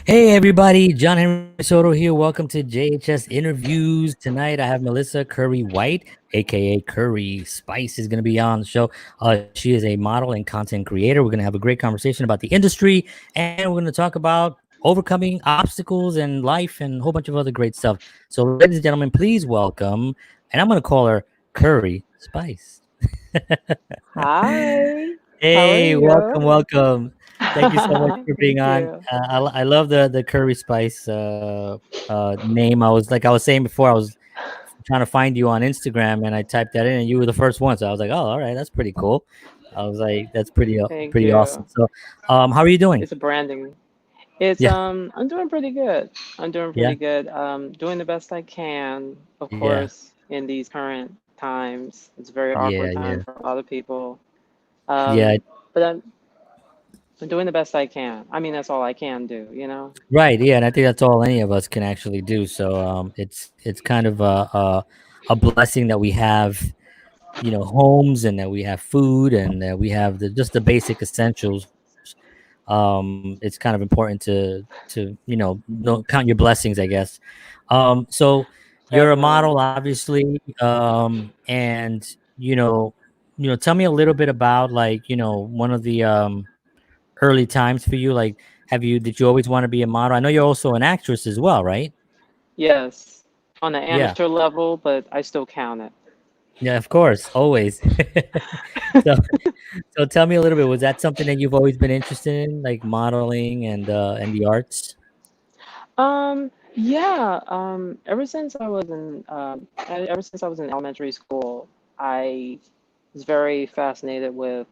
Hey everybody, John Henry Soto here. Welcome to JHS Interviews. Tonight I have Melissa Currie White, aka Currie Spice, is going to be on the show. She is a model and content creator. We're going to have a great conversation about the industry, and we're going to talk about overcoming obstacles in life and a whole bunch of other great stuff. So, ladies and gentlemen, please welcome, and I'm going to call her Currie Spice. Hi, how are Hey, welcome, you? welcome. Thank you so much for being Thank on. you. I love the Curry Spice name. I was saying before, I was trying to find you on Instagram and I typed that in and you were the first one. So I was like, oh, all right, that's pretty cool. I was like, that's Thank pretty awesome. you. So, how are you doing? It's a branding. It's Yeah, I'm doing pretty good. I'm doing yeah, pretty good. Doing the best I can, of yeah, course, in these current times. It's a very yeah, awkward time yeah, for a lot of people. yeah. But I'm doing the best I can. I mean, that's all I can do, you know? Right, yeah, and I think that's all any of us can actually do. So, it's kind of a blessing that we have, homes, and that we have food, and that we have just the basic essentials. It's kind of important to count your blessings, I guess. So you're a Definitely. model, obviously, and tell me a little bit about, like, one of the early times for you. Like, did you always want to be a model? I know you're also an actress as well, right? Yes, on the Yeah. amateur level, but I still count it. Yeah, of course, always. So, so tell me a little bit. Was that something that you've always been interested in, like modeling and the arts? Yeah, ever since I was in elementary school, I was very fascinated with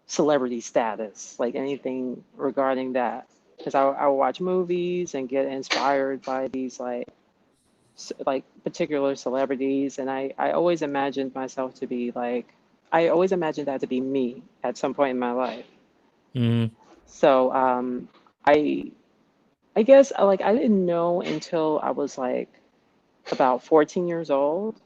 celebrity status, like anything regarding that. Because I would watch movies and get inspired by these like particular celebrities, and I always imagined myself to be like, I always imagined that to be me at some point in my life. Mm, So I I guess like I didn't know until I was like about 14 years old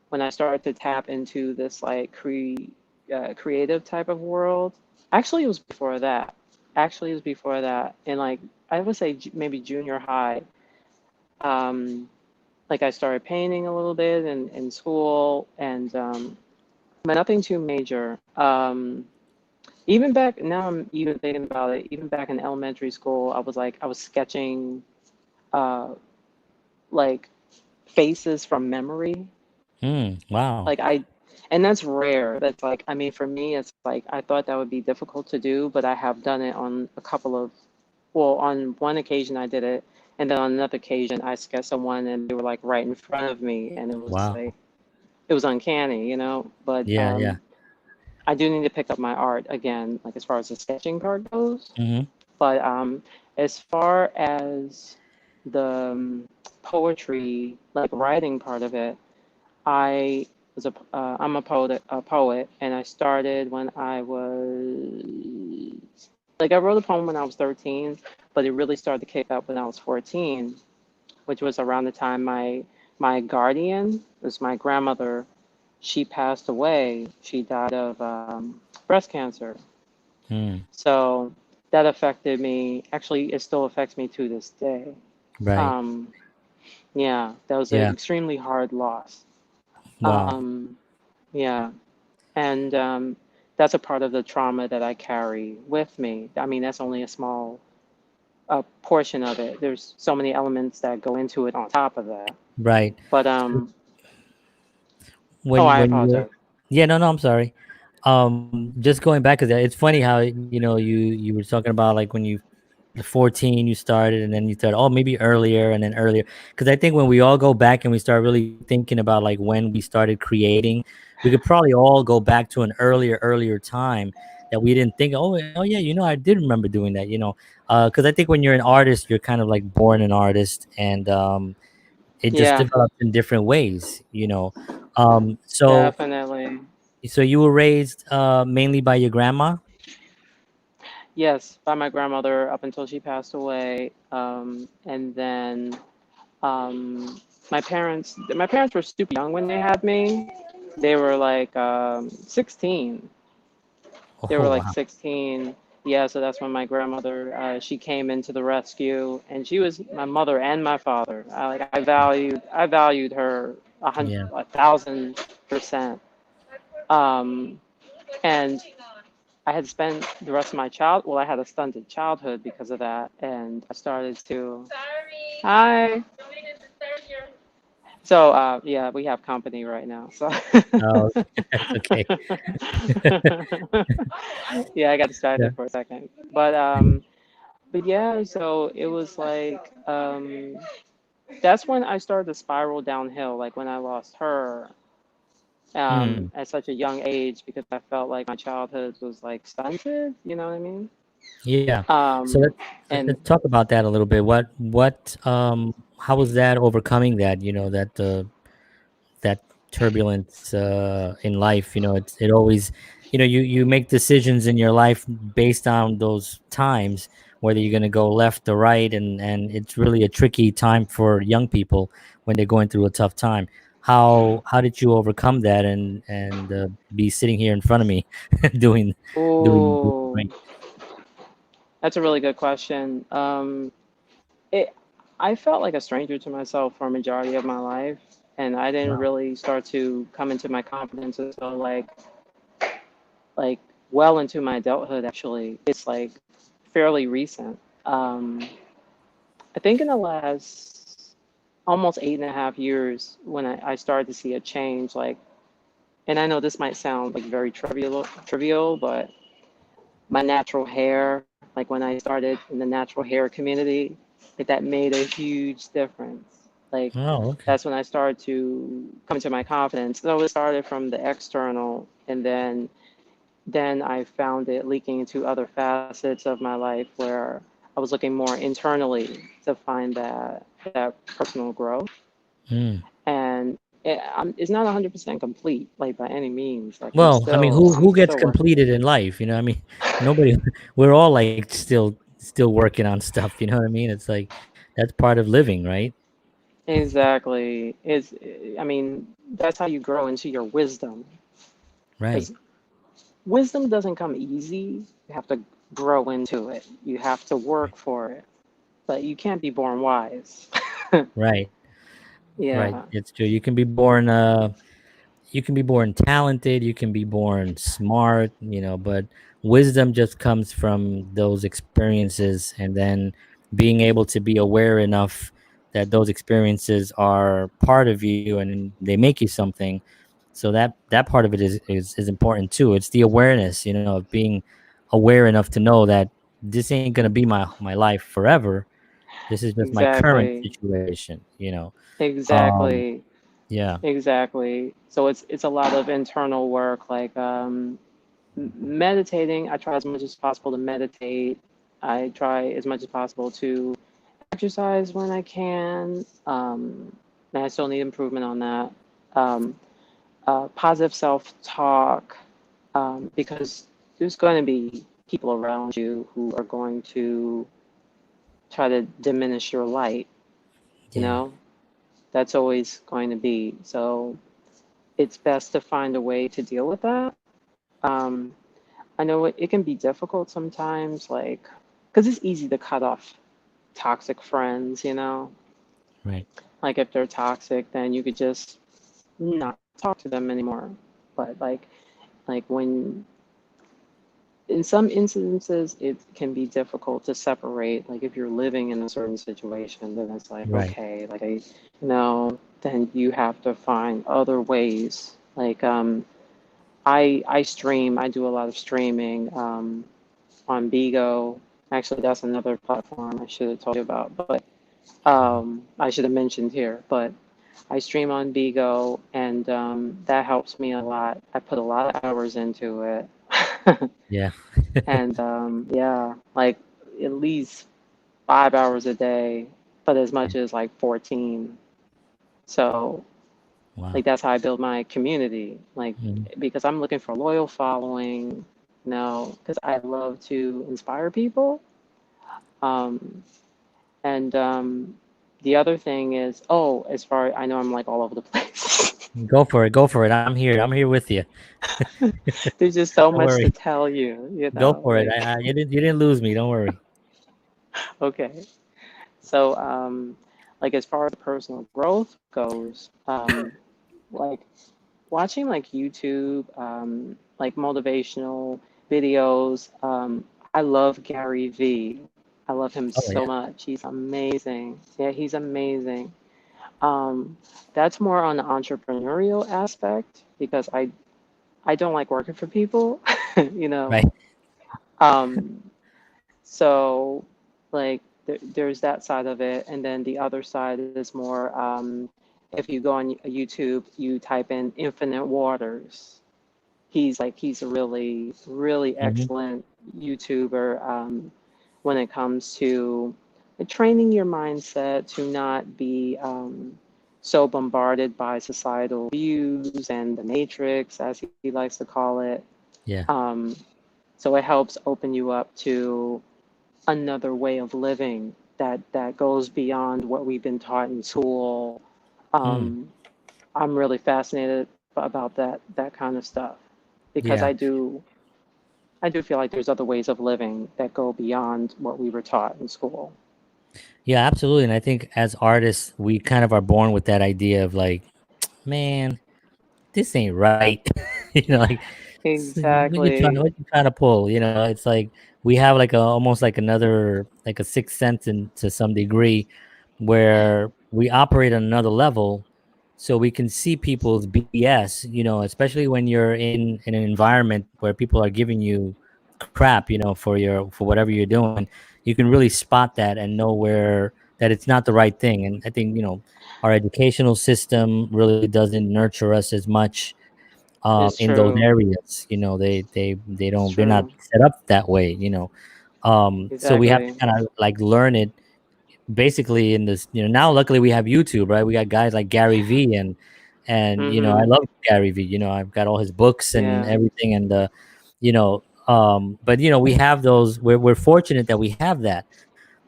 when I started to tap into this like creative type of world. Actually, it was before that. Actually, it was before that. And like I would say maybe junior high. Um, like I started painting a little bit in school, and but nothing too major. Even back now, I'm even thinking about it. Even back in elementary school, I was sketching uh, like faces from memory. wow. Like and that's rare. That's like, I mean, for me, it's like I thought that would be difficult to do, but I have done it on a couple of, well, on one occasion I did it, and then on another occasion I sketched someone and they were like right in front of me, and it was Wow. like, it was uncanny, you know? But Yeah, yeah. I do need to pick up my art again, like as far as the sketching part goes. Mhm. But as far as the poetry, like writing part of it, I I'm a poet, and I started when I was like I wrote a poem when I was 13, but it really started to kick up when I was 14, which was around the time my guardian, was my grandmother, she passed away. She died of breast cancer. Mm, So that affected me. Actually, it still affects me to this day. right. Um, yeah, that was an Yeah. extremely hard loss. Wow. Um, yeah, and that's a part of the trauma that I carry with me. I mean, that's only a small portion of it. There's so many elements that go into it on top of that. Right. But So oh, I when you were, apologize. yeah, no, no, I'm sorry. Just going back, because it's funny how you were talking about, like, when you the 14 you started, and then you started, oh, maybe earlier, and then earlier, because I think when we all go back and we start really thinking about, like, when we started creating, we could probably all go back to an earlier time that we didn't think, oh yeah, I did remember doing that, because I think when you're an artist, you're kind of like born an artist, and it just Yeah, develops in different ways, so definitely. you were raised mainly by your grandma. Yes, by my grandmother up until she passed away. And then my parents were super young when they had me. They were like 16. They Oh, were like wow. 16. yeah, so that's when my grandmother, she came into the rescue, and she was my mother and my father. I valued her Yeah. 1,000%. Um, and I had spent the rest of my well, I had a stunted childhood because of that, and I started to. Hi. So, yeah, we have company right now. So, Oh, that's okay. yeah, I got Yeah. distracted for a second. But yeah, so it was like, that's when I started to spiral downhill, like when I lost her, Mm. at such a young age, because I felt like my childhood was like stunted, you know what I mean? Yeah. So Um, let's and talk about that a little bit. How was that overcoming that? That turbulence in life. It always, you make decisions in your life based on those times, whether you're going to go left or right, and it's really a tricky time for young people when they're going through a tough time. How did you overcome that and be sitting here in front of me doing doing oh, right? that's a really good question. It, I felt like a stranger to myself for a majority of my life, and I didn't Wow. really start to come into my confidence until like well into my adulthood. Actually, it's like fairly recent. I think in the last almost 8.5 years, when I started to see a change, like, and I know this might sound like very trivial, but my natural hair, like when I started in the natural hair community, like that made a huge difference. Like Oh, okay. that's when I started to come into my confidence. So it started from the external, and then I found it leaking into other facets of my life where I was looking more internally to find that personal growth. Mm. And it's not 100% complete, like by any means. Like Well, I mean, I'm who gets still working. completed in life? I mean, nobody. We're all like still working on stuff. You know what I mean? It's like that's part of living, right? Exactly. I mean, that's how you grow into your wisdom. Right, Because wisdom doesn't come easy. You have to grow into it. You have to right, work for it. But you can't be born wise. right, right. Yeah, It's true. You can be born talented, you can be born smart, but wisdom just comes from those experiences, and then being able to be aware enough that those experiences are part of you and they make you something. So that part of it is important too. It's the awareness, of being aware enough to know that this ain't gonna be my life forever. This is just my current exactly. situation. Um, Exactly. yeah, Exactly. So it's a lot of internal work, like meditating. I try as much as possible to meditate. I try as much as possible to exercise when I can. And I still need improvement on that. Um, Positive self-talk, because there's going to be people around you who are going to try to diminish your light. You yeah, know, that's always going to be. So it's best to find a way to deal with that. Um, I know it can be difficult sometimes, like, because it's easy to cut off toxic friends, right, Like, if they're toxic, then you could just not talk to them anymore. But, like when, in some instances, it can be difficult to separate. Like, if you're living in a certain situation, then it's like, right. okay, like, then you have to find other ways. Like, I stream, I do a lot of streaming. On Bigo. Actually, that's another platform I should have told you about, but I should have mentioned here. But I stream on Bigo, and that helps me a lot. I put a lot of hours into it, Yeah. and yeah, like at least 5 hours a day, but as much as like 14. So like Wow. that's how I build my community. Like Mhm. because I'm looking for a loyal following. Because I love to inspire people. Um, And the other thing is, oh, as far I know I'm like all over the place. Go for it. Go for it. I'm here. I'm here with you. There's just so Don't much worry. to tell you, Go for it. like, You didn't lose me. Don't worry. okay. So, like as far as personal growth goes, like watching like YouTube, like motivational videos. I love Gary V. I love him Oh so yeah. much. He's amazing. Yeah, he's amazing. Um, that's more on the entrepreneurial aspect because I don't like working for people, you know. Right. Um, so like there's that side of it, and then the other side is more if you go on YouTube, you type in Infinite Waters. He's a really Hmm. excellent YouTuber when it comes to training your mindset to not be so bombarded by societal views and the matrix, as he likes to call it. Yeah. Um, so it helps open you up to another way of living that goes beyond what we've been taught in school. Mm. Um, I'm really fascinated about that kind of stuff because Yeah. I do feel like there's other ways of living that go beyond what we were taught in school. Yeah. Absolutely. And I think as artists, we kind of are born with that idea of like, man, this ain't right. Like, Exactly. what you trying to pull? It's like we have like almost like another like a sixth sense to some degree, where we operate on another level, so we can see people's BS. Especially when you're in an environment where people are giving you crap, for whatever you're doing. You can really spot that and know where that it's not the right thing. And I think our educational system really doesn't nurture us as much It's in those true. areas. They It's don't, they're not true. set up that way. So we have to Exactly. kind of like learn it basically in this. Now luckily we have YouTube, right? We got guys like Gary V, and I Mm-hmm. love Gary V. I've got all his books and Yeah. everything. And but we have those. We're fortunate that we have that.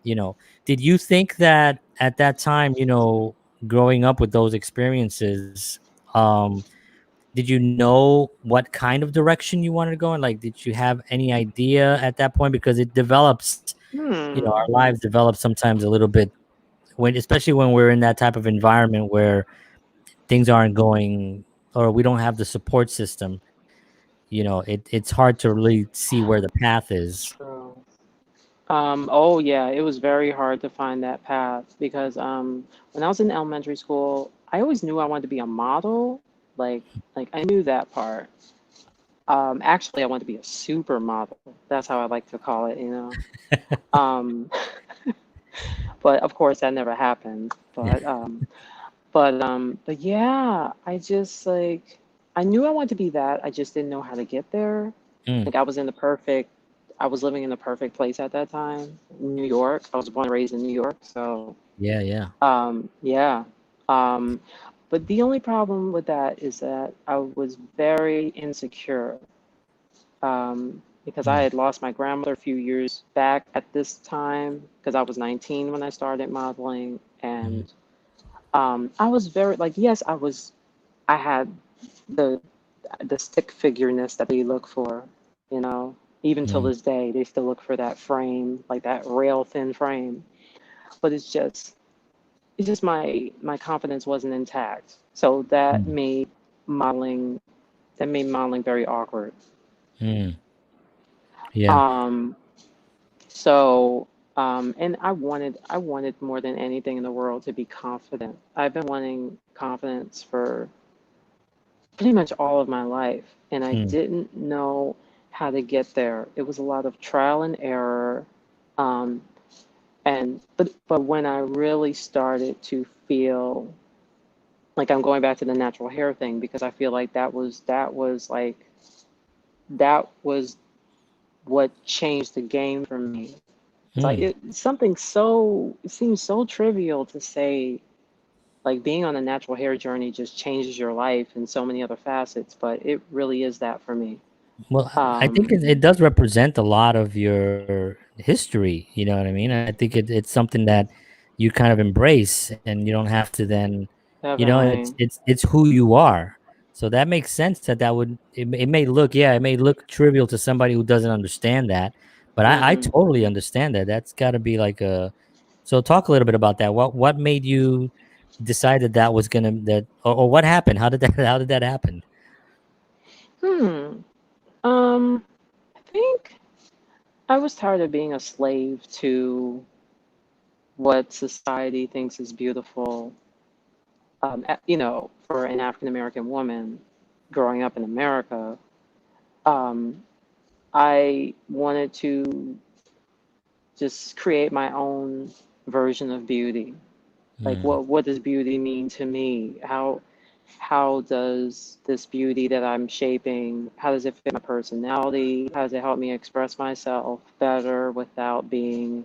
you know did you think that at that time, growing up with those experiences, did you know what kind of direction you wanted to go in? Like, did you have any idea at that point? Because it develops, our Hmm. lives develop sometimes a little bit especially when we're in that type of environment where things aren't going, or we don't have the support system. It's hard to really see where the path is. True. Oh yeah, it was very hard to find that path because when I was in elementary school, I always knew I wanted to be a model. Like like I knew that part. Actually, I wanted to be a supermodel. That's how I like to call it, you know. Um, but of course, that never happened. Yeah. But yeah, I just like I knew I wanted to be that. I just didn't know how to get there. Mm. Like I was living in the perfect place at that time, New York. I was born and raised in New York, so Yeah. Yeah. yeah. Um, but the only problem with that is that I was very insecure because I Mm. had lost my grandmother a few years back at this time because I was 19 when I started modeling, Mhm. and I was very like yes, I had the the stick figureness that they look for, you know. Even till Mm. this day, they still look for that frame, like that rail thin frame. But it's just my confidence wasn't intact. So Mm. modeling that made modeling very awkward. Mm. Yeah. Um, so and I wanted more than anything in the world to be confident. I've been wanting confidence for pretty much all of my life, and I Mm. didn't know how to get there. It was a lot of trial and error, um, and but when I really started to feel like I'm going back to the natural hair thing because I feel like that was what changed the game for me. It's like Mm. it seems so trivial to say like being on a natural hair journey just changes your life in so many other facets, but it really is that for me. Well, I think Um, it does represent a lot of your history. You know what I mean? I think it's something that you kind of embrace, and you don't have to then, And it's Definitely. it's it's who you are. So that makes sense that it may look, yeah, it may look trivial to somebody who doesn't understand that, but I Hmm. totally understand that. That's got to be like a. So talk a little bit about that. What made you decide that that was gonna that or what happened? How did that how did that happen? Hmm. I think I was tired of being a slave to what society thinks is beautiful. For an African American woman growing up in America, um, I wanted to just create my own version of beauty. Like, Mm, what does beauty mean to me? How does this beauty that I'm shaping, how does it fit my personality? How does it help me express myself better without being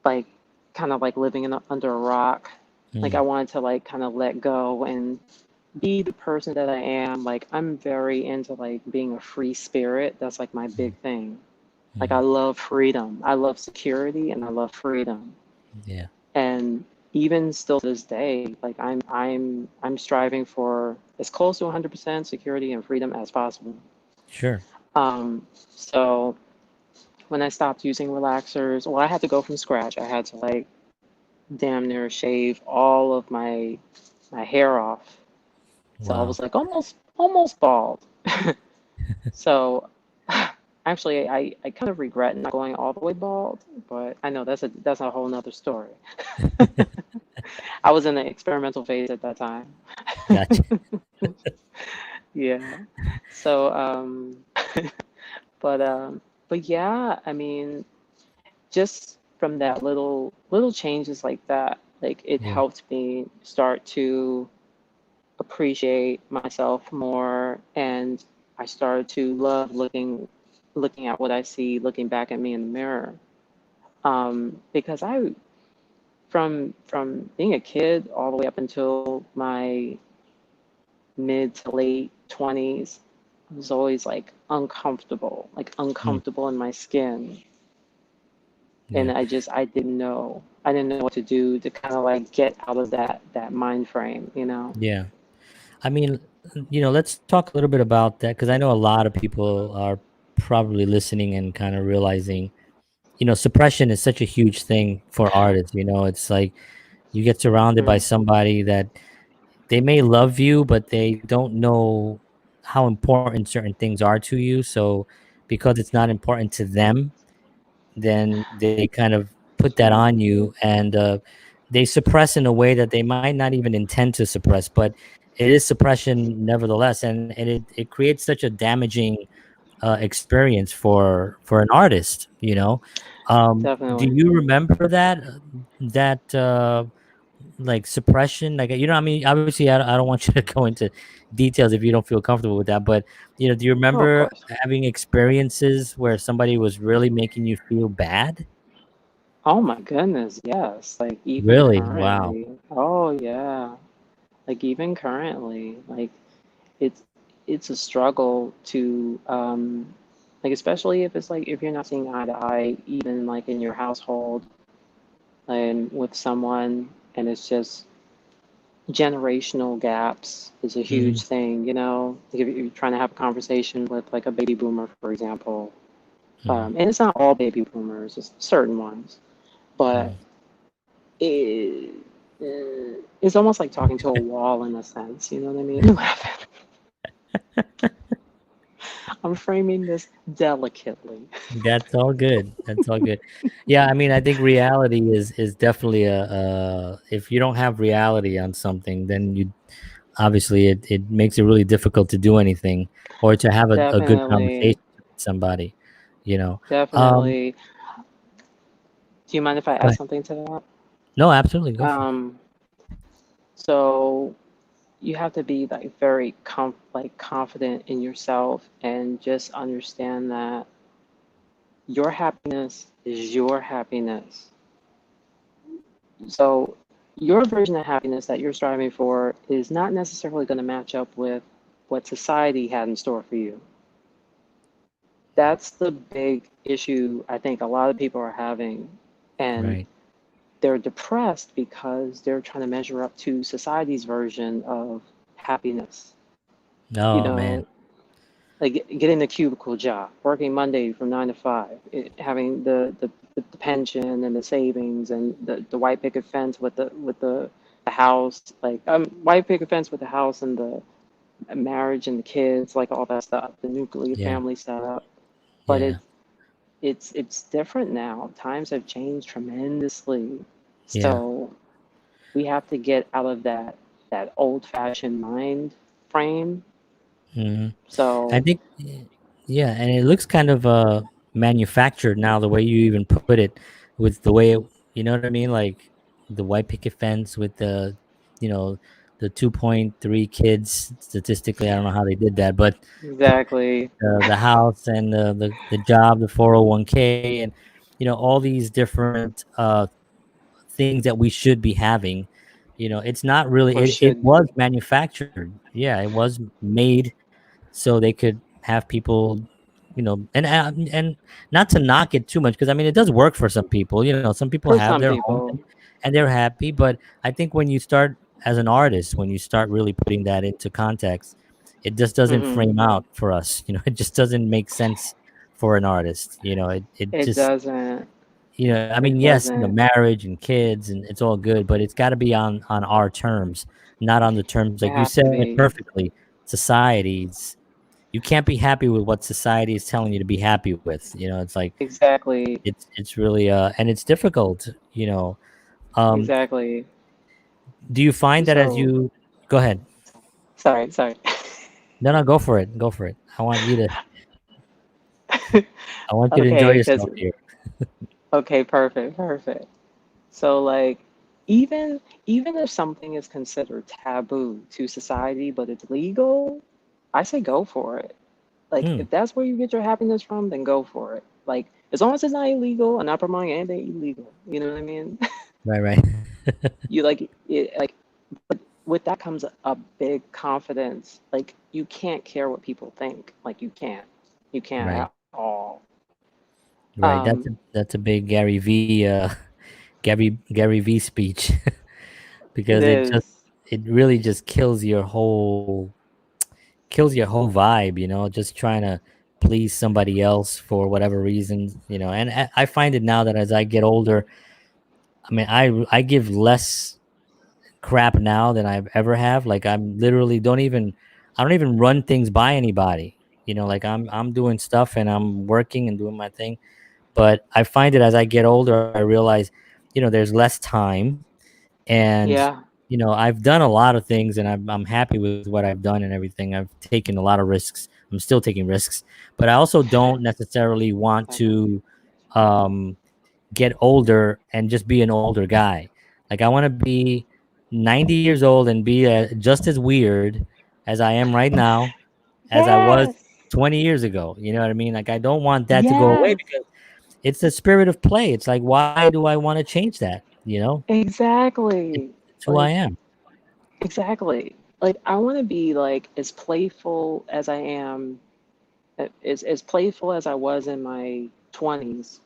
like kind of like living under a rock? Like, I mm, wanted to like kind of let go and be the person that I am. Like, I'm very into like being a free spirit. That's like my mm, big thing. Like, I mm. love freedom. I love security and I love freedom. Yeah, And even still to this day, like I'm striving for as close to 100% security and freedom as possible. sure. So when I stopped using relaxers, well, I had to go from scratch. I had to like damn near shave all of my hair off. So I Wow. was like almost bald. So actually, I kind of regret not going all the way bald, but I know that's a whole nother story. I was in the experimental phase at that time. Gotcha. Yeah. So, but but yeah, I mean, just from that little changes like that, like it Yeah. helped me start to appreciate myself more, and I started to love looking at what I see, looking back at me in the mirror. Because I from being a kid all the way up until my mid to late 20s, I was always like Mm, uncomfortable in my skin. And yeah. I didn't know. I didn't know what to do to kind of like get out of that mind frame. Yeah. I mean, let's talk a little bit about that because I know a lot of people are probably listening and kind of realizing, suppression is such a huge thing for artists. It's like you get surrounded by Mm, somebody that they may love you, but they don't know how important certain things are to you. So, because it's not important to them, then they kind of put that on you and they suppress in a way that they might not even intend to suppress, but it is suppression nevertheless, and it creates such a damaging experience for an artist. Do definitely. you remember that like suppression, like, I mean, obviously I don't want you to go into details if you don't feel comfortable with that, but do you Oh, of remember course. having experiences where somebody was really making you feel bad? Oh my goodness, yes. Like even Really? Wow. currently. Oh yeah. Like even currently, like it's it's a struggle to like especially if it's like if you're not seeing eye to eye, even like in your household and with someone, and it's just generational gaps is a Mhm, huge thing. Like if you're trying to have a conversation with like a baby boomer, for example, mhm, and it's not all baby boomers, it's certain ones, but mhm. it, it's almost like talking to a wall in a sense. You know what I mean? I'm framing this delicately. That's all good. That's all good. Yeah, I mean, I think reality is definitely if you don't have reality on something, then you obviously it makes it really difficult to do anything or to have a good Definitely, conversation with somebody, you know. Um, definitely. Do you mind if I go add ahead. something to that? No, absolutely, go for it. Um, so you have to be like very like confident in yourself and just understand that your happiness is your happiness. So your version of happiness that you're striving for is not necessarily going to match up with what society had in store for you. That's the big issue I think a lot of people are having. And Right. they're depressed because they're trying to measure up to society's version of happiness. You Oh man. know, like getting the cubicle job, working Monday from 9 to 5, having the pension and the savings and the white picket fence with the house, like white picket fence with the house and the marriage and the kids, like all that stuff, the nuclear Yeah. family setup. But Yeah. it's different now. Times have changed tremendously. Yeah. So we have to get out of that old fashioned mind frame. Hmm. I So think, yeah, and it looks kind of manufactured now, the way you even put it, with the way it, you know what I mean, like the white picket fence with the, you know, the 2.3 kids statistically. I don't know how they did that, but exactly. the house and the job, the 401k, and all these different things that we should be having. It's not really, Or it should was manufactured. Yeah, it was made so they could have people, and not to knock it too much, because I mean it does work for some people. Some people for have some their homes, people. and they're happy. But I think when you start as an artist, when you start really putting that into context, it just doesn't Hmm. frame out for us. It just doesn't make sense for an artist. It It just, doesn't. I mean, It yes, doesn't. marriage and kids, and it's all good, but it's got to be on our terms, not on the terms, It like you has said to it be. perfectly. Society's, you can't be happy with what society is telling you to be happy with. It's like, Exactly. it's really and it's difficult. Um, Exactly. do you find that as So you go ahead? sorry, sorry. No, no, go for it. Go for it. I want you to enjoy Okay, because yourself here. okay, perfect, perfect. So like even if something is considered taboo to society but it's legal, I say go for it. Like Hmm. if that's where you get your happiness from, then go for it. Like as long as it's not illegal and not promoting anything illegal, you know what I mean? Right, right. You like it, like with that comes a big confidence. Like you can't care what people think. Like you can't Right, at all. right. Um, That's a big Gary V. Gary V speech. it Because is. it really just kills your whole vibe. Just trying to please somebody else for whatever reasons. And I find it now that as I get older, I mean, I give less crap now than I've ever have. Like, I don't even run things by anybody. Like, I'm doing stuff and I'm working and doing my thing. But I find it as I get older, I realize, there's less time, and Yeah, I've done a lot of things, and I'm happy with what I've done and everything. I've taken a lot of risks. I'm still taking risks, but I also don't necessarily want exactly. to um get older and just be an older guy. Like, I want to be 90 years old and be just as weird as I am right now, as I was Yes. 20 years ago. You know what I mean? Like, I don't want that to go away, Yes. because it's the spirit of play. It's like, why do I want to change that? Exactly. It's who I Like am. exactly. Like I want to be like as playful as I am, as playful as I was in my 20s.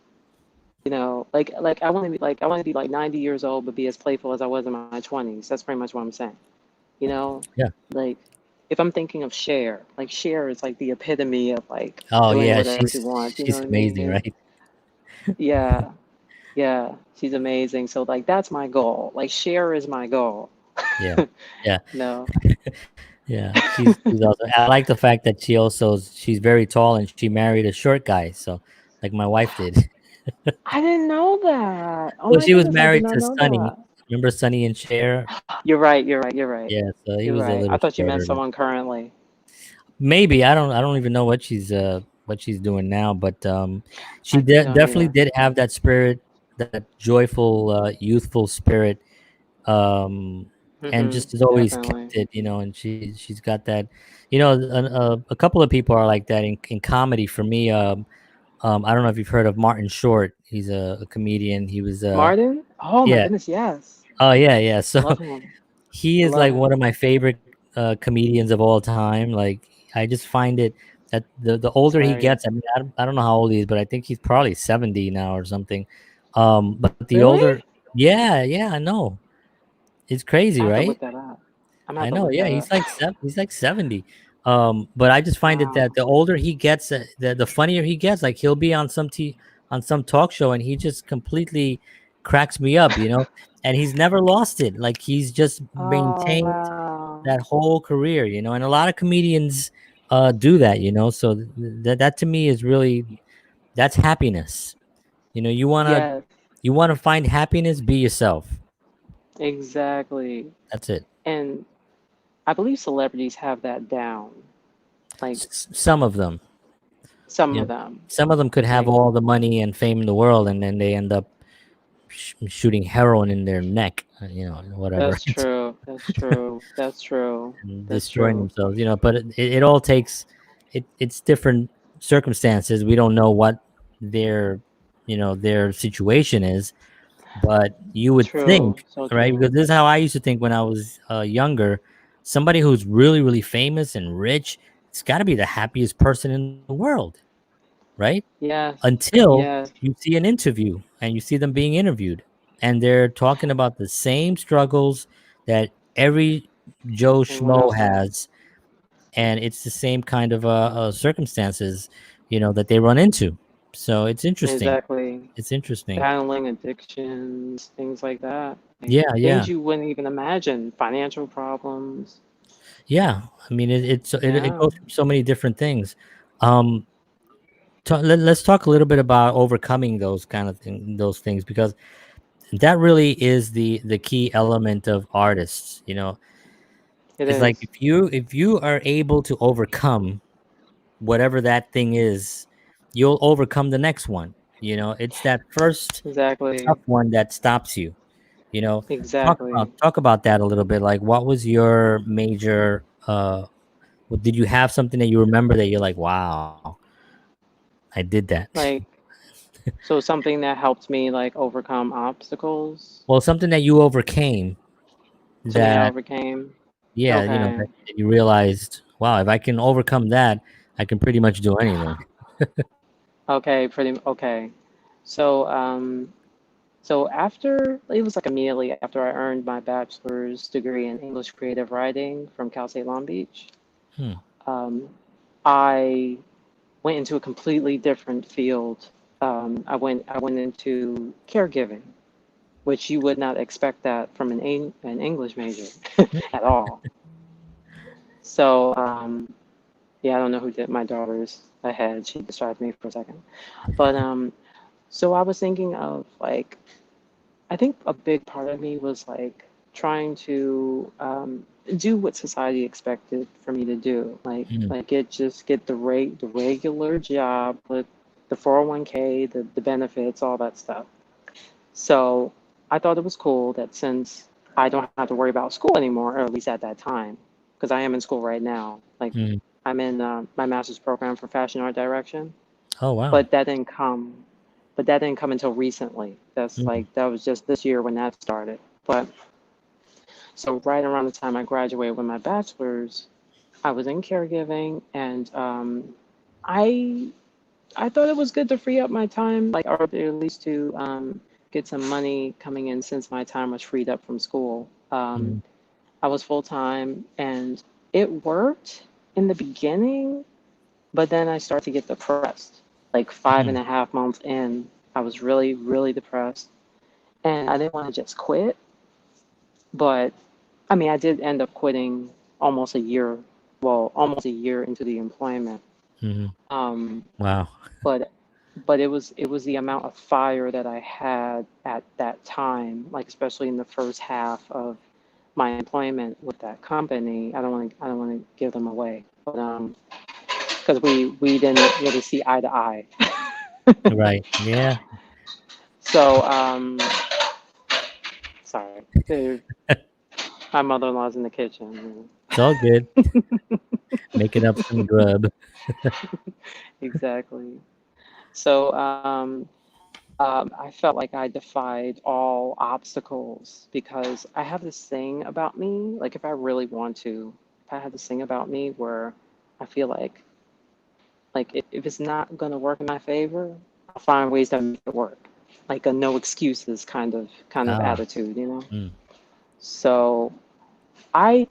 Like I want to be like 90 years old, but be as playful as I was in my 20s. That's pretty much what I'm saying. You know, Yeah. like if I'm thinking of Cher, like Cher is like the epitome of like Oh doing yeah, whatever she she's wants. You know she's what I amazing, mean? right? Yeah, yeah, she's amazing. So like that's my goal. Like Cher is my goal. Yeah, yeah, No, yeah. She's awesome. I like the fact that she's very tall and she married a short guy. So, like my wife did. I didn't know that. Oh Well, my she was goodness, I did married not to know Sonny. that. Remember Sonny and Cher? You're right. You're right. You're right. Yeah, so he You're was a right. I little thought you meant shorter. someone currently. Maybe I don't even know what she's doing now, but she I don't definitely either. did have that spirit, that joyful, youthful spirit, um, and just has always Definitely. kept it, and she's got that, a couple of people are like that in comedy. For me, I don't know if you've heard of Martin Short. He's a comedian. He was Martin? Oh my yeah. goodness, yes. Oh yeah, yeah. So Love him. he I is love like one him. of my favorite comedians of all time. Like, I just find it that the older he Hilarious. gets, I mean, I don't know how old he is, but I think he's probably 70 now or something. But the older, Really? Yeah, yeah, I know. It's I crazy, have to right? look that up. I'm gonna have I to know. look Yeah, that up. he's like 70. But I just find it that Wow. the older he gets, the funnier he gets. Like he'll be on on some talk show, and he just completely cracks me up, And he's never lost it. Like he's just Oh maintained wow. that whole career, And a lot of comedians do that, So that to me is really that's happiness. You wanna Yes, find happiness, be yourself. exactly. That's it. And I believe celebrities have that down. Like Some of them. some You of know, them. some of them could have Like all the money and fame in the world, and then they end up shooting heroin in their neck, whatever, that's true. That's true. That's true. and That's destroying true. themselves. But it all takes it's different circumstances. We don't know what their their situation is, but you would True. think, So right? true. Because this is how I used to think when I was younger. Somebody who's really, really famous and rich, it's got to be the happiest person in the world, right? Yes. Until Yes. you see an interview and you see them being interviewed and they're talking about the same struggles that every Joe Everyone Schmo else has. has, and it's the same kind of circumstances, that they run into. So it's interesting. Exactly. It's interesting. Battling addictions, things like that. Like Yeah, things yeah, you wouldn't even imagine. Financial problems. yeah. I mean, it Yeah. goes through so many different things. Um, let's talk a little bit about overcoming those things, because that really is the key element of artists. It It's like is. if you are able to overcome whatever that thing is, you'll overcome the next one. It's that first tough Exactly. one that stops you. you know talk about Exactly. talk about that a little bit. Like, what was your major did you have something that you remember that you're like, wow, I did that? Like so something that helped me like overcome obstacles. Well, something that you overcame, Something I that, overcame. yeah, Okay. that you realized, wow, if I can overcome that, I can pretty much do anything. Okay, okay. So so after it was like immediately after I earned my bachelor's degree in English creative writing from Cal State Long Beach, Hmm. um, I went into a completely different field. I went into caregiving, which you would not expect that from an English major at all. So yeah, I don't know who did my daughter's ahead. She distracted me for a second. But so I was thinking of like I think a big part of me was like trying to do what society expected for me to do, Hmm. get the regular job with the 401k, the benefits, all that stuff. So I thought it was cool that since I don't have to worry about school anymore, or at least at that time, because I am in school right now. Like Hmm. I'm in my master's program for fashion art direction, Oh, wow. but that didn't come. But that didn't come until recently. Hmm. That was just this year when that started. But so right around the time I graduated with my bachelor's, I was in caregiving, and I I thought it was good to free up my time, like or at least to get some money coming in since my time was freed up from school. Hmm. I was full time, and it worked in the beginning, but then I started to get depressed. Like five Hmm. and a half months in, I was really, really depressed. And I didn't want to just quit, but I mean, I did end up quitting almost a year, well, almost a year into the employment. Hmm. Um, Wow. but it was the amount of fire that I had at that time, like especially in the first half of my employment with that company. I don't want to give them away, but because we didn't really see eye to eye. Right. Yeah. So sorry, my mother-in-law's in the kitchen. It's all good. Making up some grub. Exactly. So I felt like I defied all obstacles because I have this thing about me. Like if I really want to, if I have this thing about me where I feel like if it's not gonna work in my favor, I'll find ways to make it work. like a no excuses kind of Ah, attitude, you know. mm, So I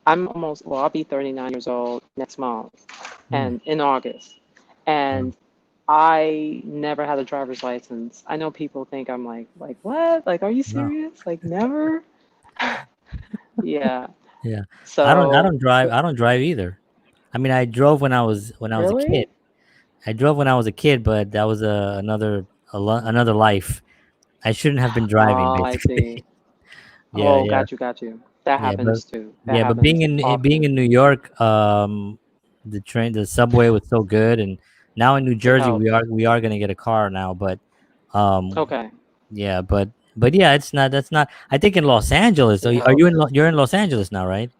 I'm almost, well, I'll be 39 years old next month mm, and in August. wow, And I never had a driver's license. I know people think I'm like what? Like, are you no, serious? Like, never? Yeah. yeah. I So, don't drive. I don't drive either. I mean, I drove when I was a kid. really? I drove when I was a kid, but that was another life. I shouldn't have been driving, Oh, I basically. see. Yeah, Oh, yeah, got you, got you. That yeah. But happens too. That yeah, but being happens in often. New York, the subway was so good, and now in New It Jersey, helps. we are gonna get a car now, but um, Okay. yeah, but yeah, it's not. That's not. I think in Los Angeles. It Are you helps. you're in Los Angeles now, right?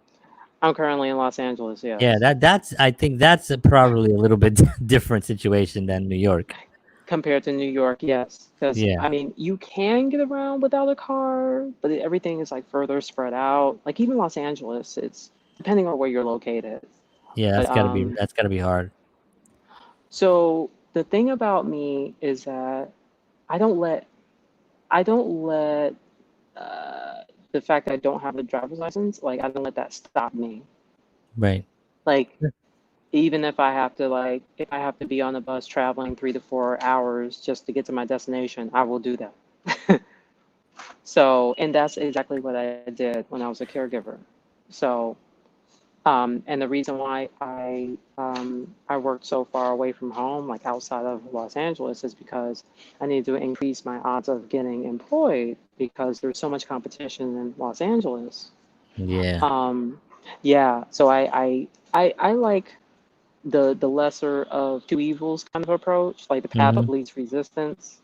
I'm currently in Los Angeles, Yeah, yes. that's. I think that's probably a little bit different situation than New York. Compared to New York, yes. Because, Yeah, I mean, you can get around without a car, but everything is like further spread out. Like even Los Angeles, it's depending on where you're located. yeah, But that's gotta be hard. so the thing about me is that I don't let I don't let uh, the fact that I don't have a driver's license, like I don't let that stop me. Right. Like even if I have to if I have to be on a bus traveling 3 to 4 hours just to get to my destination, I will do that. So, and that's exactly what I did when I was a caregiver. So, and the reason why I worked so far away from home, like outside of Los Angeles, is because I need to increase my odds of getting employed because there's so much competition in Los Angeles. Yeah. Um, yeah, so I like the lesser of two evils kind of approach, like the path Mhm. of least resistance.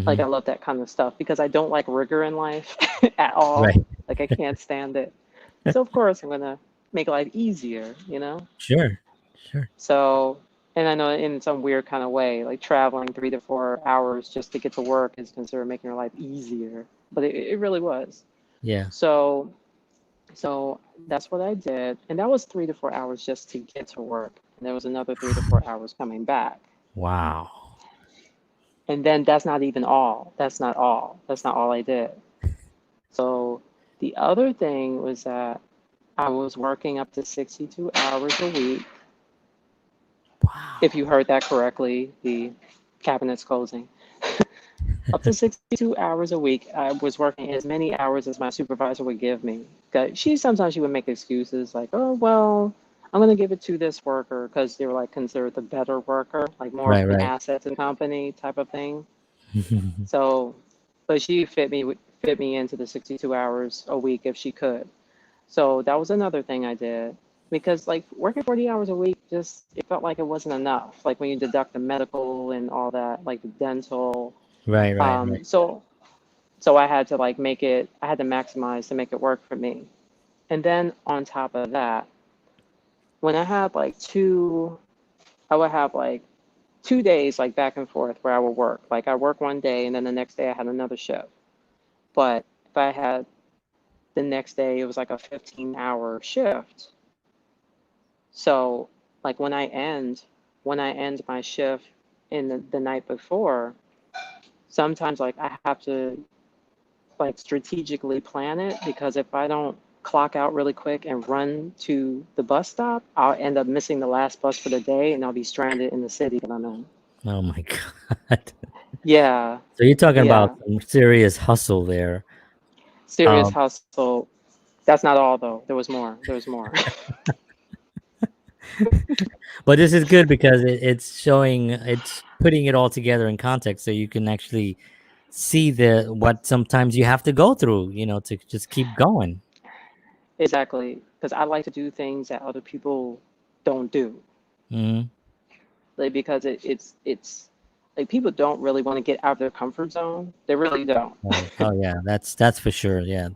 Like I Mhm. love that kind of stuff because I don't like rigor in life at Right. all. Like I can't stand it. So of course I'm gonna make life easier, you know? Sure. Sure. So, and I know in some weird kind of way, like traveling 3 to 4 hours just to get to work is considered making your life easier, but it really was. Yeah. So, so that's what I did, and that was 3 to 4 hours just to get to work, and there was another 3 to 4 hours coming back. Wow. And then that's not even all. That's not all. That's not all I did. So the other thing was that I was working up to 62 hours a week. If Wow. you heard that correctly, the cabinet's closing. Up to 62 hours a week, I was working as many hours as my supervisor would give me. 'Cause she would make excuses like, oh, well, I'm going to give it to this worker because they were like considered the better worker, like more of Right, an right. asset to the company type of thing. So, but she fit me into the 62 hours a week if she could. So that was another thing I did because like working 40 hours a week just it felt like it wasn't enough. Like when you deduct the medical and all that, like the dental. Right, right, right. So so I had to like make it. I had to maximize to make it work for me. And then on top of that, when I had like I would have like 2 days like back and forth where I would work. Like I work one day and then the next day I had another shift. But if I had the next day, it was like a 15-hour shift. So like when I end my shift in the night before, sometimes like I have to like strategically plan it because if I don't clock out really quick and run to the bus stop, I'll end up missing the last bus for the day and I'll be stranded in the city that I'm in. Oh my god. Yeah, So you're talking about yeah. some serious hustle there. Serious Um, hustle. That's not all though. There was more. There was more. but this is good because it's putting it all together in context, so you can actually see the what sometimes you have to go through, to just keep going. Exactly. Because I like to do things that other people don't do. Hmm. Like because it's like people don't really want to get out of their comfort zone. They really don't. Oh yeah, that's for sure. Yeah.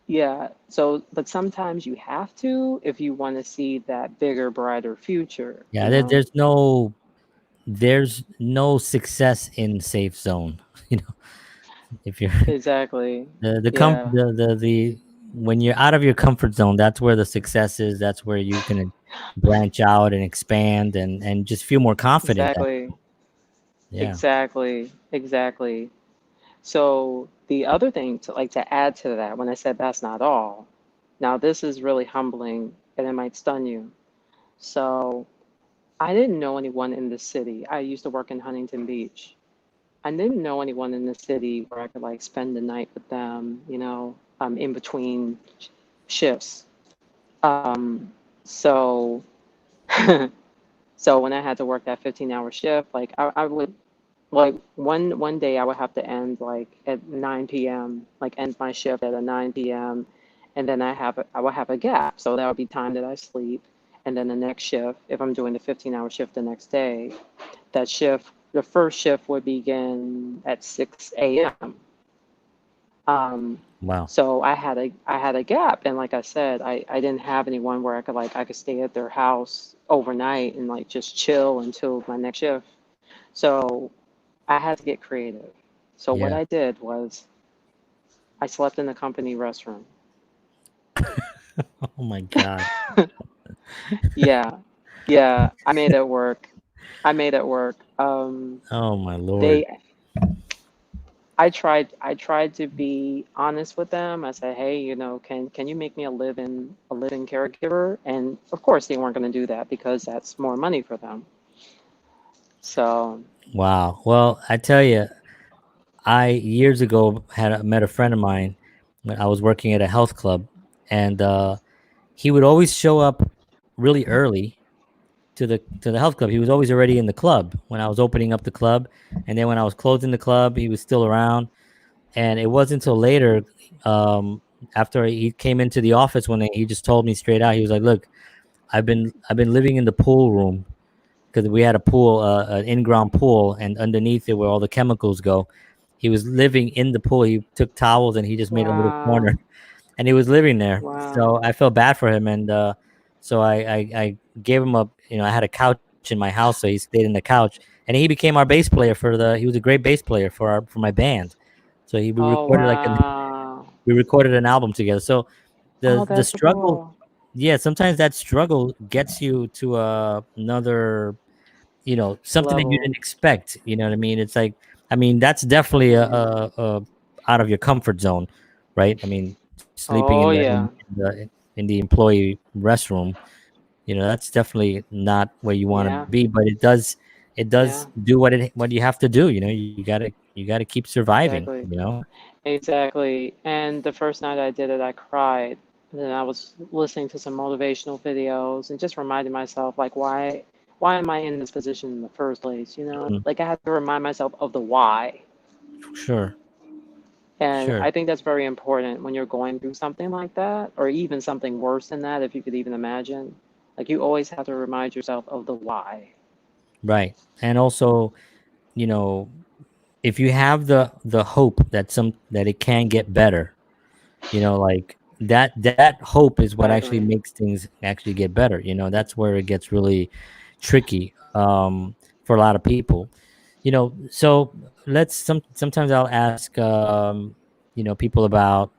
Yeah. So, but sometimes you have to if you want to see that bigger, brighter future, Yeah, you know? there's no success in safe zone. you know if you're Exactly. Yeah. the when you're out of your comfort zone, that's where the success is. That's where you can branch out and expand and just feel more confident. Exactly. Yeah. Exactly. Exactly. So the other thing to like to add to that, when I said that's not all, now this is really humbling and it might stun you. So I didn't know anyone in the city. I used to work in Huntington Beach. I didn't know anyone in the city where I could like spend the night with them, in between shifts. So so when I had to work that 15-hour shift, like I would like one day I would have to end like at 9 p.m., like end my shift at a 9 p.m. and then I would have a gap. So that would be time that I sleep. And then the next shift, if I'm doing the 15-hour shift the next day, the first shift would begin at 6 a.m. Um, Wow. so I had a gap, and like I said, I didn't have anyone where I could stay at their house overnight and like just chill until my next shift. So I had to get creative. So what Yeah. I did was I slept in the company restroom. Oh my God. Yeah, yeah, I made it work. I made it work. Oh my Lord. They I tried to be honest with them. I said, "Hey, can you make me a living caregiver?" And of course, they weren't going to do that because that's more money for them. So, Wow. Well, I tell you, I years ago met a friend of mine when I was working at a health club, and he would always show up really early to the health club. He was always already in the club when I was opening up the club, and then when I was closing the club, he was still around. And it wasn't until later, um, after he came into the office one day, he just told me straight out. He was like, "Look, I've been living in the pool room because we had a pool, an in-ground pool, and underneath it where all the chemicals go. He was living in the pool. He took towels and he just made a little corner, wow, and he was living there. So wow. I felt bad for him, and so I gave him a I had a couch in my house, so he stayed in the couch, and he became our bass player for the. He was a great bass player for my band. So we Oh, recorded like an wow. we recorded an album together. So Oh, the that's so struggle, cool. yeah, sometimes that struggle gets you to another, something that you Level. didn't expect. You know what I mean? It's like, I mean, that's definitely a out of your comfort zone, right? I mean, sleeping Oh, yeah. in the employee restroom, that's definitely not where you want to Yeah. be. But it does Yeah. do what you have to do. You gotta keep surviving. Exactly. Exactly. And the first night I did it, I cried. And then I was listening to some motivational videos and just reminding myself, like, why am I in this position in the first place? Mm, Like I had to remind myself of the why. sure, And sure. I think that's very important when you're going through something like that, or even something worse than that, if you could even imagine. Like you always have to remind yourself of the why. Right. And also, you know, if you have the hope that it can get better, like that hope is what actually Exactly. makes things actually get better. That's where it gets really tricky, for a lot of people. So sometimes I'll ask, people about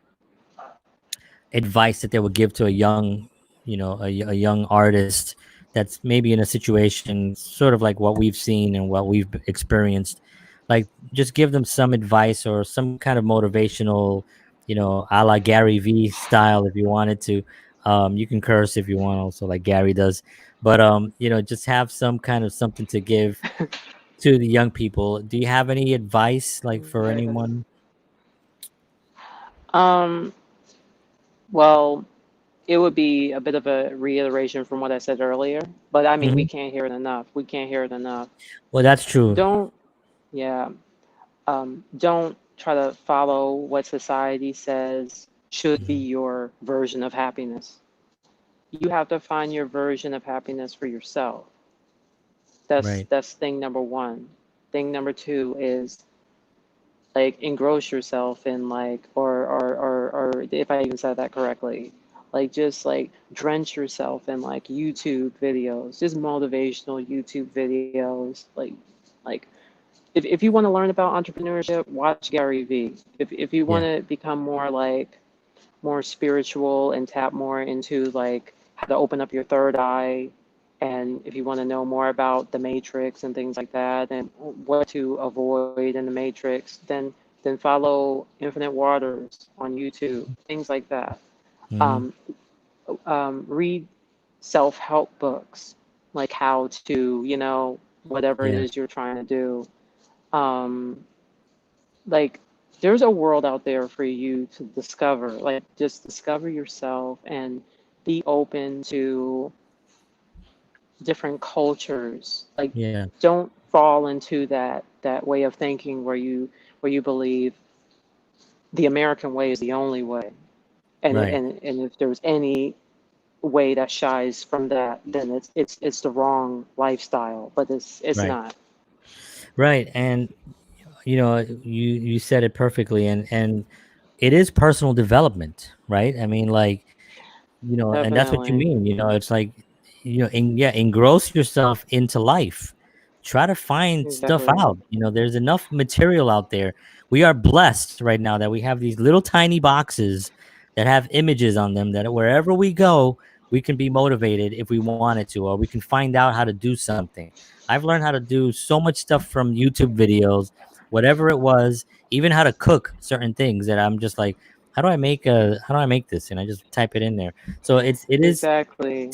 advice that they would give to a young, a young artist that's maybe in a situation sort of like what we've seen and what we've experienced. Like, just give them some advice or some kind of motivational, a la Gary V style if you wanted to. You can curse if you want, also like Gary does, but just have some kind of something to give to the young people. Do you have any advice like for Right. anyone? Um, well, it would be a bit of a reiteration from what I said earlier, but I mean, we Hmm. can't hear it enough. We can't hear it enough. Well, that's true. Don't, yeah, don't try to follow what society says should be Mhm. your version of happiness. You have to find your version of happiness for yourself. That's Right. that's thing number one. Thing number two is like engross yourself in like or if I even said that correctly, like just like drench yourself in like YouTube videos, just motivational YouTube videos. Like if you want to learn about entrepreneurship, watch Gary Vee. If you want Yeah. to become more spiritual and tap more into like how to open up your third eye, and if you want to know more about the matrix and things like that and what to avoid in the matrix, then then follow Infinite Waters on YouTube, things like that. Hmm. Um, Read self-help books, like how to, whatever it Yeah. is you're trying to do. Um, like there's a world out there for you to discover. Like just discover yourself and be open to different cultures. Like Yeah. don't fall into that way of thinking where you believe the American way is the only way. And Right. and if there's any way that shies from that, then it's the wrong lifestyle. But it's Right. not. Right. And you said it perfectly, and it is personal development, right? I mean, like, and that's what you Definitely. mean. It's like, engross yourself into life. Try to find stuff Exactly. out. There's enough material out there. We are blessed right now that we have these little tiny boxes that have images on them, that wherever we go, we can be motivated if we wanted to, or we can find out how to do something. I've learned how to do so much stuff from YouTube videos, whatever it was, even how to cook certain things that I'm just like, how do I make this? And I just type it in there. So it is Exactly.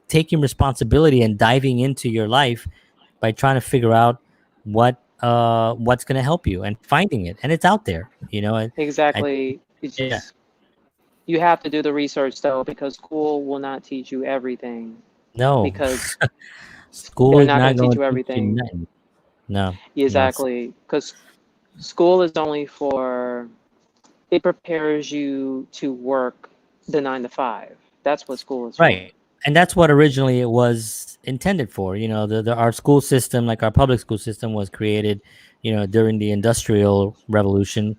taking responsibility and diving into your life by trying to figure out what's going to help you and finding it, and it's out there. I think, Exactly. It's yeah. just you have to do the research though, because school will not teach you everything. No. Because School they're is not going not to teach going you to teach you everything. nothing. No. No. Exactly. Because school is only for, it prepares you to work the 9 to 5. That's what school is for. Right. And that's what originally it was intended for. Our school system, like our public school system, was created, during the Industrial Revolution,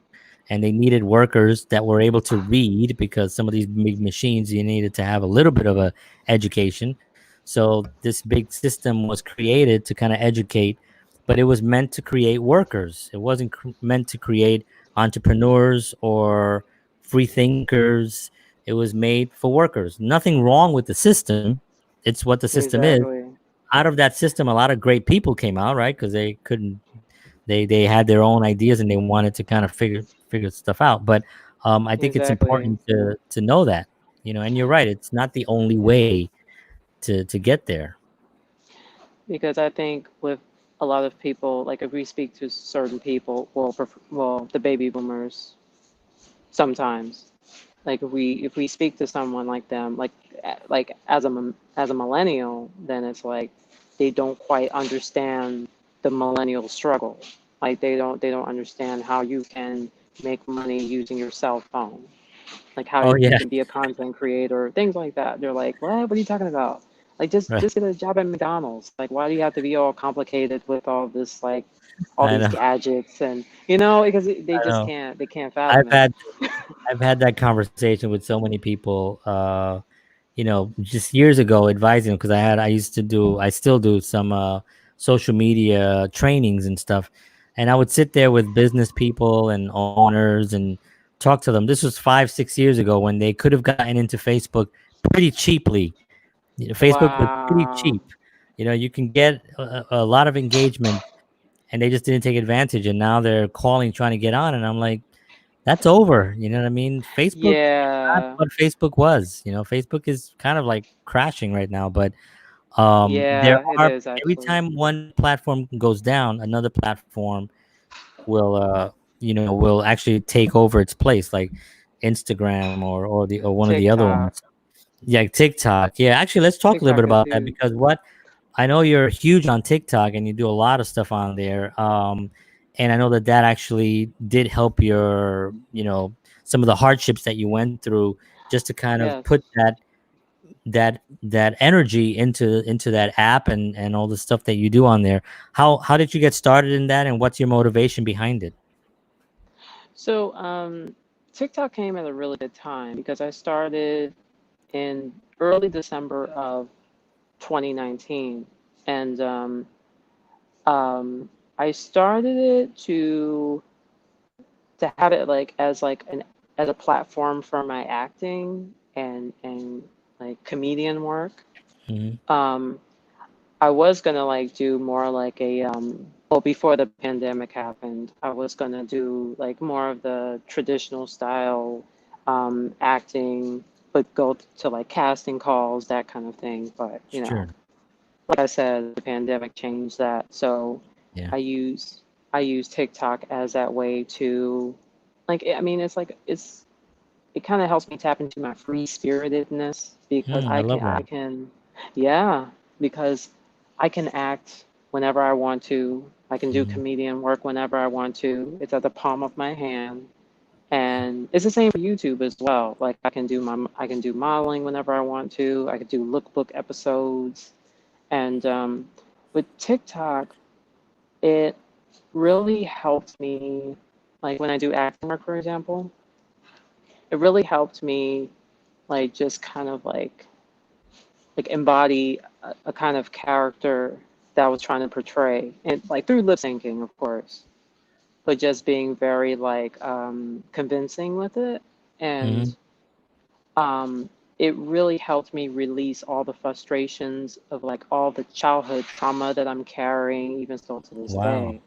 and they needed workers that were able to read, because some of these big machines, you needed to have a little bit of a education. So this big system was created to kind of educate, but it was meant to create workers. It wasn't meant to create entrepreneurs or free thinkers. It was made for workers. Nothing wrong with the system. It's what the system is. Exactly. Out of that system, a lot of great people came out, right? Because they couldn't. They had their own ideas and they wanted to kind of figure stuff out. But I think it's Exactly. important to know that. And you're right. It's not the only way to get there. Because I think with a lot of people, like if we speak to certain people, well, the baby boomers, sometimes, like if we speak to someone like them, like as a millennial, then it's like they don't quite understand the millennial struggle. Like they don't understand how you can make money using your cell phone, like how Oh you yeah. can be a content creator, things like that. They're like, what are you talking about? Like Right. just get a job at McDonald's. Like why do you have to be all complicated with all this, like all I these know. gadgets, and because they I just know. can't I've fathom it. had I've had that conversation with so many people. Just years ago, advising them, because I still do some social media trainings and stuff, and I would sit there with business people and owners and talk to them. This was 5 6 years ago, when they could have gotten into Facebook pretty cheaply. Facebook was pretty Wow. cheap. You can get a lot of engagement, and they just didn't take advantage, and now they're calling trying to get on, and I'm like, that's over. You know what I mean? Facebook is not Yeah. what Facebook was. Facebook is kind of like crashing right now. But there Yeah, it are, is every actually. time one platform goes down, another platform will actually take over its place, like Instagram, or one of the other TikTok. ones. Yeah, TikTok. Yeah, actually, let's talk a little bit TikTok is about that, huge. because what I know, you're huge on TikTok and you do a lot of stuff on there. And I know that actually did help some of the hardships that you went through, just to kind of put Yes. that energy into that app, and all the stuff that you do on there. How did you get started in that, and what's your motivation behind it? So, TikTok came at a really good time because I started in early December of 2019, and I started it to have it like as a platform for my acting and like comedian work. Hmm. Um, I was gonna like do more like a well, before the pandemic happened, I was gonna do like more of the traditional style acting, but go to like casting calls, that kind of thing. But Sure. like I said, the pandemic changed that. So Yeah. I use I use TikTok as that way to like I mean it kind of helps me tap into my free spiritedness because I love I that. can yeah, because I can act whenever I want to. I can do Mhm. comedian work whenever I want to. It's at the palm of my hand. And it's the same for YouTube as well. Like I can do modeling whenever I want to. I could do lookbook episodes. And with TikTok, it really helped me, like when I do acting work, for example, it really helped me like just kind of like embody a kind of character that I was trying to portray, and like through lip syncing, of course, but just being very like convincing with it, and Mhm. um, it really helped me release all the frustrations of like all the childhood trauma that I'm carrying, even still to this Wow. day,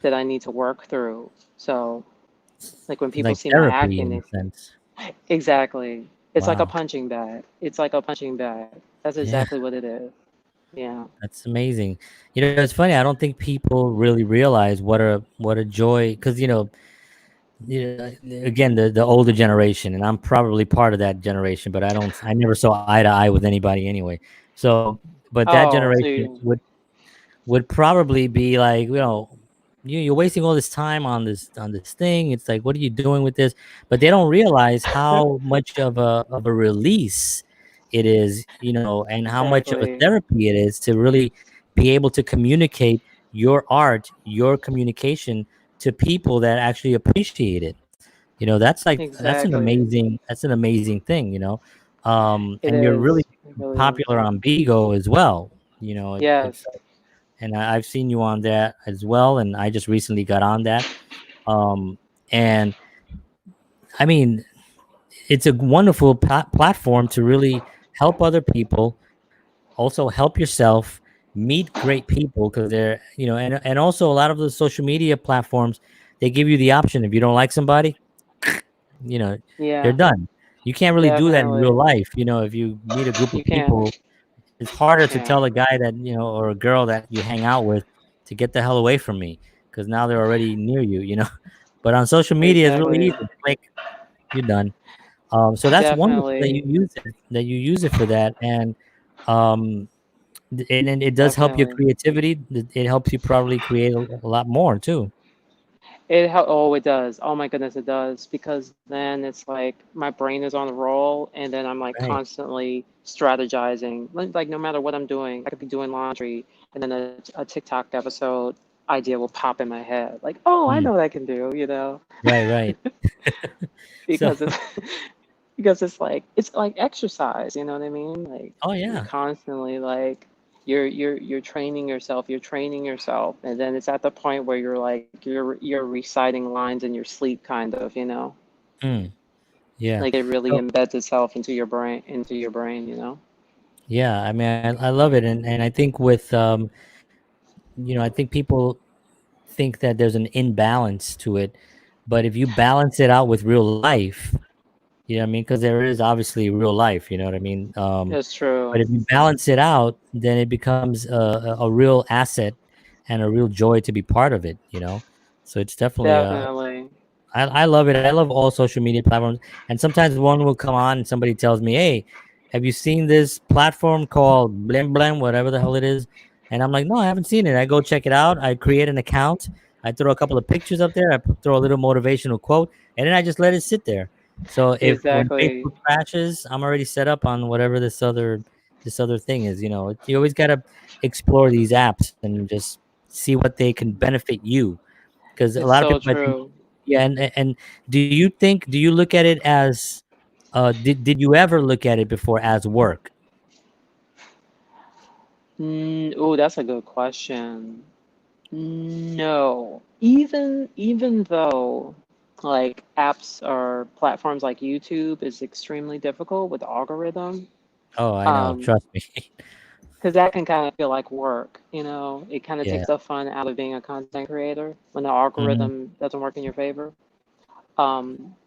that I need to work through. So, like when It's people like see my therapy acting, in a sense. exactly. It's like a Wow. punching bag. It's like a punching bag. That's Yeah, exactly what it is. Yeah. that's amazing. It's funny. I don't think people really realize what a joy, because again, the older generation, and I'm probably part of that generation, but I never saw eye to eye with anybody anyway. So, but that Oh, so generation you, would probably be like, you're wasting all this time on this thing. It's like, what are you doing with this? But they don't realize how much of a release it is, and how much of a exactly. therapy it is to really be able to communicate your art, your communication to people that actually appreciate it. Exactly. That's an amazing thing, It and you're really is. It really is. popular on Bigo as well. It's Yes. and I've seen you on that as well, and I just recently got on that. Um, and I mean, it's a wonderful platform to really help other people, also help yourself, meet great people, because and also a lot of the social media platforms, they give you the option, if you don't like somebody, you know, they're Yeah, done. You can't really do that in real definitely. life. If you meet a group of You can't. people, it's harder to Yeah, tell a guy that, or a girl that you hang out with, to get the hell away from me, because now they're already near you. But on social media, it's really exactly. easy. Click, you're done. So that's wonderful that you Definitely. use it, for that. And um, and it does help your Definitely. creativity. It helps you probably create a lot more too. Oh, it does. Oh my goodness, it does. Because then it's like my brain is on a roll, and then I'm like Right. constantly strategizing. Like no matter what I'm doing, I could be doing laundry, and then a TikTok episode idea will pop in my head. Like, oh, I Mm, know what I can do, you know, right. Right. So, because it's because it's like exercise, you know what I mean? Like oh you're yeah. constantly like you're training yourself, and then it's at the point where you're like you're reciting lines in your sleep kind of, you know? Mm, yeah. Like it really So embeds itself into your brain, you know? yeah, I mean, I love it, and I think with I think people think that there's an imbalance to it, but if you balance it out with real life, you know what I mean? Because there is obviously real life, you know what I mean? It's But true. if you balance it out, then it becomes a real asset and a real joy to be part of it, So it's definitely Definitely. I love it. I love all social media platforms. And sometimes one will come on and somebody tells me, "Hey, have you seen this platform called Blim Blim, whatever the hell it is?" And I'm like, "No, I haven't seen it." I go check it out. I create an account. I throw a couple of pictures up there. Throw a little motivational quote, and then I just let it sit there. So if when Exactly. Facebook crashes, I'm already set up on whatever this other thing is. You always gotta explore these apps and just see what they can benefit you, because a It's lot of so people, I think, true. yeah. And do you look at it as did you ever look at it before as work? Oh, that's a good question. No. Even though like apps or platforms like YouTube is extremely difficult with algorithm. Oh, I know, Um, trust me. because that can kind of feel like work, you know? It kind of Yeah. takes the fun out of being a content creator when the Hmm. algorithm doesn't work in your favor.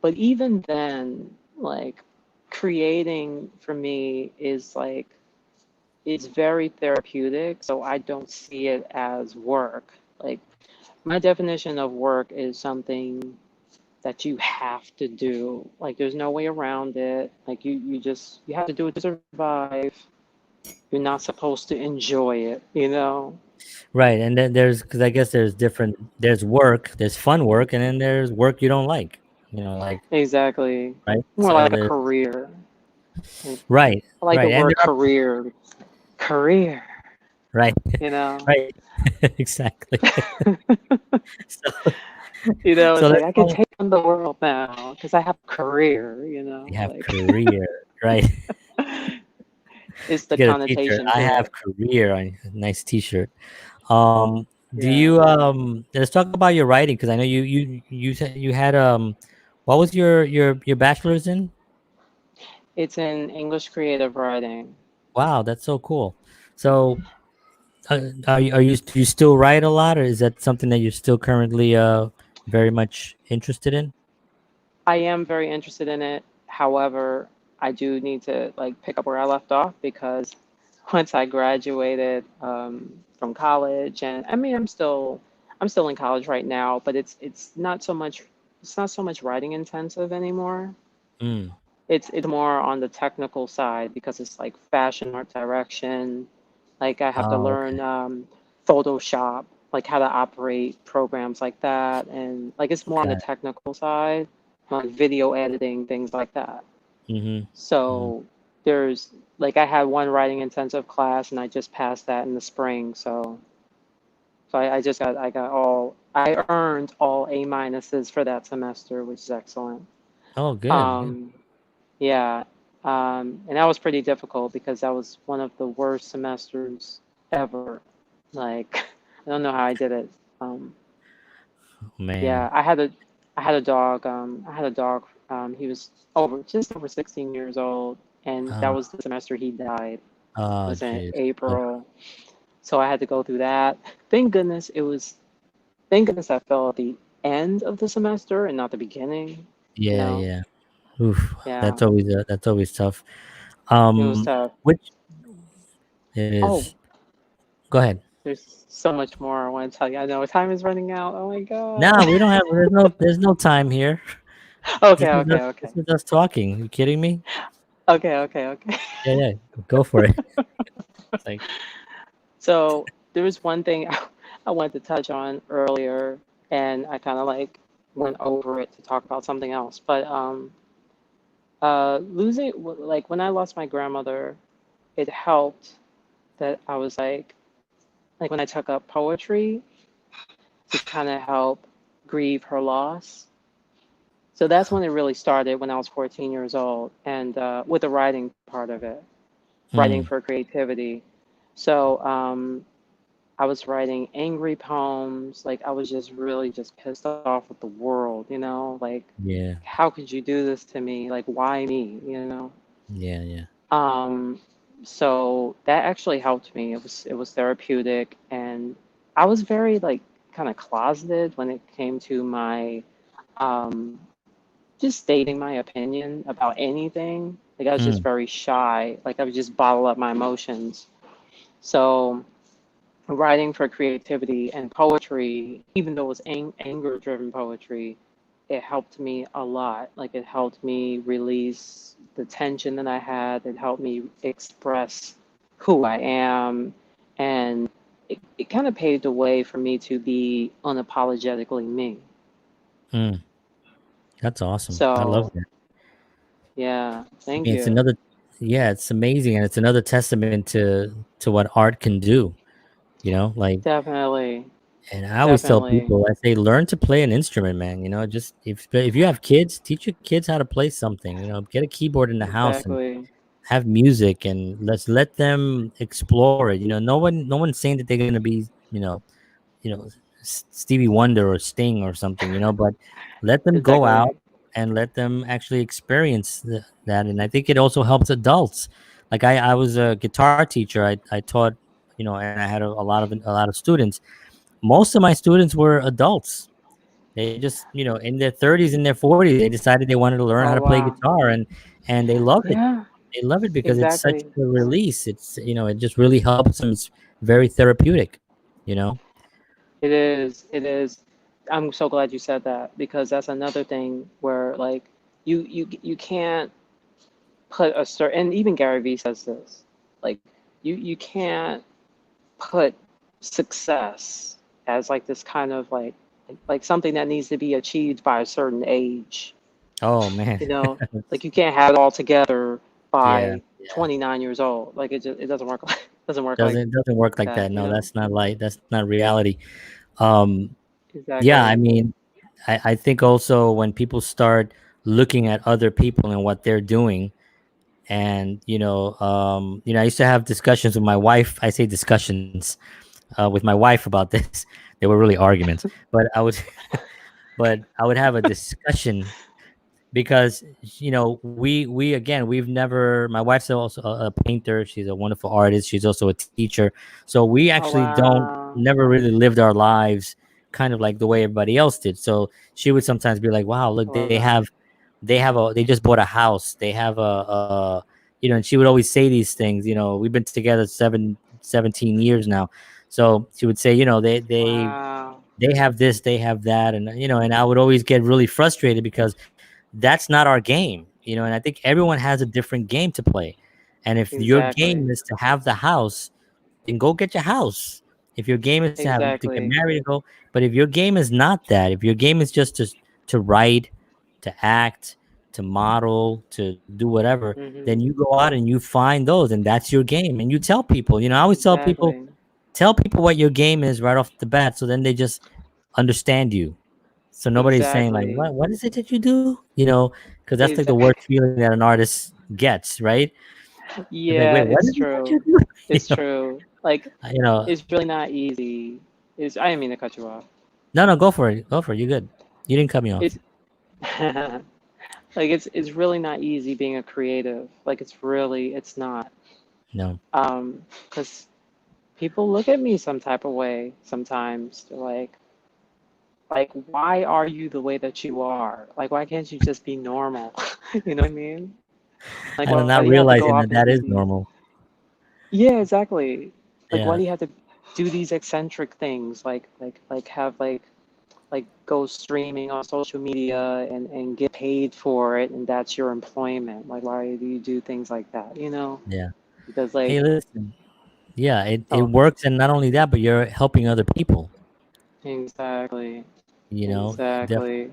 But even then, like creating for me is like it's very therapeutic, so I don't see it as work. Like my definition of work is something that you have to do. Like there's no way around it. Like you have to do it to survive. You're not supposed to enjoy it, you know? Right, and then there's because I guess there's different. There's work, there's fun work, and then there's work you don't like. Like Exactly. right. More So like a there's career. Like, right, I like the right, and word there are career. Career, right, you know? right, exactly. So It's like that's I could all. take on the world now because I have a career, you You know? have Like career, right? it's To the get a T-shirt, connotation I to have it. career on a nice T-shirt. Do Yeah. you let's talk about your writing because I know you said you had what was your bachelor's in? It's in English creative writing. Wow, that's so cool. So do you still write a lot, or is that something that you're still currently very much interested in? I am very interested in it. However, I do need to like pick up where I left off because once I graduated from college, and I mean, I'm still in college right now, but it's not so much writing intensive anymore. Mm. It's more on the technical side because it's like fashion art direction. Like I have to Oh, learn okay. Photoshop, like how to operate programs like that, and like it's more on the Got it. technical side, like video editing, things like that. Mm-hmm. Mm-hmm. So there's like I had one writing intensive class, and I just passed that in the spring. So I got all I earned all A minuses for that semester, which is excellent. Oh, good. Good. Um, yeah, and that was pretty difficult because that was one of the worst semesters ever. Like, I don't know how I did it. Um, Oh, man. yeah, I had a dog. I had a dog. He was just over 16 years old, and that Uh, was the semester he died. It oh, was in jeez. Oh, April, so I had to go through that. Thank goodness I fell at the end of the semester and not the beginning. You yeah, know, yeah. Oof. yeah, That's always tough. it was tough. Which it Oh, is. Go ahead. there's so much more I want to tell you. I know time is running out. Oh my God. No, we don't have. There's no time here. This Okay, is okay, us. okay. This is us talking. You kidding me? Okay, okay, okay. Yeah, yeah. Go for it. It's like, So there was one thing I wanted to touch on earlier, and I kind of like went over it to talk about something else. But like when I lost my grandmother, it helped that I was like when I took up poetry to kind of help grieve her loss. So that's when it really started when I was 14 years old, and with the writing part of it, writing mm, for creativity. So I was writing angry poems. Like I was just really just pissed off with the world, you know? Like, yeah, how could you do this to me? Like, why me? You know? yeah, yeah. Um, so that actually helped me. It was therapeutic, and I was very like kind of closeted when it came to my um, just stating my opinion about anything. Like I was just Mm, very shy. Like I would just bottle up my emotions. So writing for creativity and poetry, even though it was anger driven poetry, it helped me a lot. Like it helped me release the tension that I had. It helped me express who I am. And it kind of paved the way for me to be unapologetically me. mm. That's awesome. I love So, that. yeah, I thank mean, it's you. another. Yeah, it's amazing, and it's another testament to what art can do. Like, Definitely. and I always tell Definitely. people, I say, learn to play an instrument, man. Just if you have kids, teach your kids how to play something. Get a keyboard in the house and Exactly. have music, and let's let them explore it. No one's saying that they're gonna be, you know, Stevie Wonder or Sting or something, but let them go out Exactly. and let them actually experience that. And I think it also helps adults Like I was a guitar teacher. I taught, and I had a lot of students. Most of my students were adults. They just, in their 30s, in their 40s, they decided they wanted to learn how to Oh play wow. guitar, and they love it. Yeah, They love it because it's such exactly. a release. It just really helps them. It's very therapeutic, you know? It is. It is. I'm so glad you said that because that's another thing where like you can't put a certain, and even Gary Vee says this, like you can't put success as like this kind of like something that needs to be achieved by a certain age, Oh man. you know, like you can't have it all together Yeah. by Yeah. 29 years old. Like it doesn't work like doesn't work like Doesn't work like that, that. you No, know. that's not reality. Um, yeah, I Exactly. mean, I think also when people start looking at other people and what they're doing, and I used to have discussions with my wife. I say discussions with my wife about this. They were really arguments, but I would have a discussion because we again, we've never, my wife's also a painter, she's a wonderful artist, she's also a teacher, so we Oh actually don't wow. never really lived our lives kind of like the way everybody else did. So she would sometimes be like, wow, I look, love that. they just bought a house, they have and she would always say these things. We've been together 17 years now. So she would say, Wow. they have this, they have that, and I would always get really frustrated because that's not our game, and I think everyone has a different game to play. And if your Exactly. game is to have the house, then go get your house. If your game is to get Exactly. married, go. But if your game is not that, if your game is just to write, to act, to model, to do whatever, then Hmm. you go out and you find those, and that's your game. And you tell people. I always Exactly. tell people what your game is right off the bat, so then they just understand you. So nobody's saying like, Exactly. what is it that you do? Because that's like the Exactly. worst feeling that an artist gets, right? It's like, Yeah, wait, what it's is it that you true. do? It's true. Like You know, it's really not easy. It's I didn't mean to cut you off. no, no, go for it, go for it. You're good. You didn't cut me off. It's like it's really not easy being a creative. Like it's not. No, Because people look at me some type of way sometimes. They're like, why are you the way that you are? Like, why can't you just be normal? You know what I mean? Like, and why I'm do you not have to go off realizing and that do that is these? normal. Yeah, exactly. Like, why Yeah, do you have to do these eccentric things? Like have like go streaming on social media and get paid for it, and that's your employment. Like, why do you do things like that? You know? yeah. Because Hey, like, listen. Yeah, it oh, works, and not only that, but you're helping other people. exactly, Def, exactly,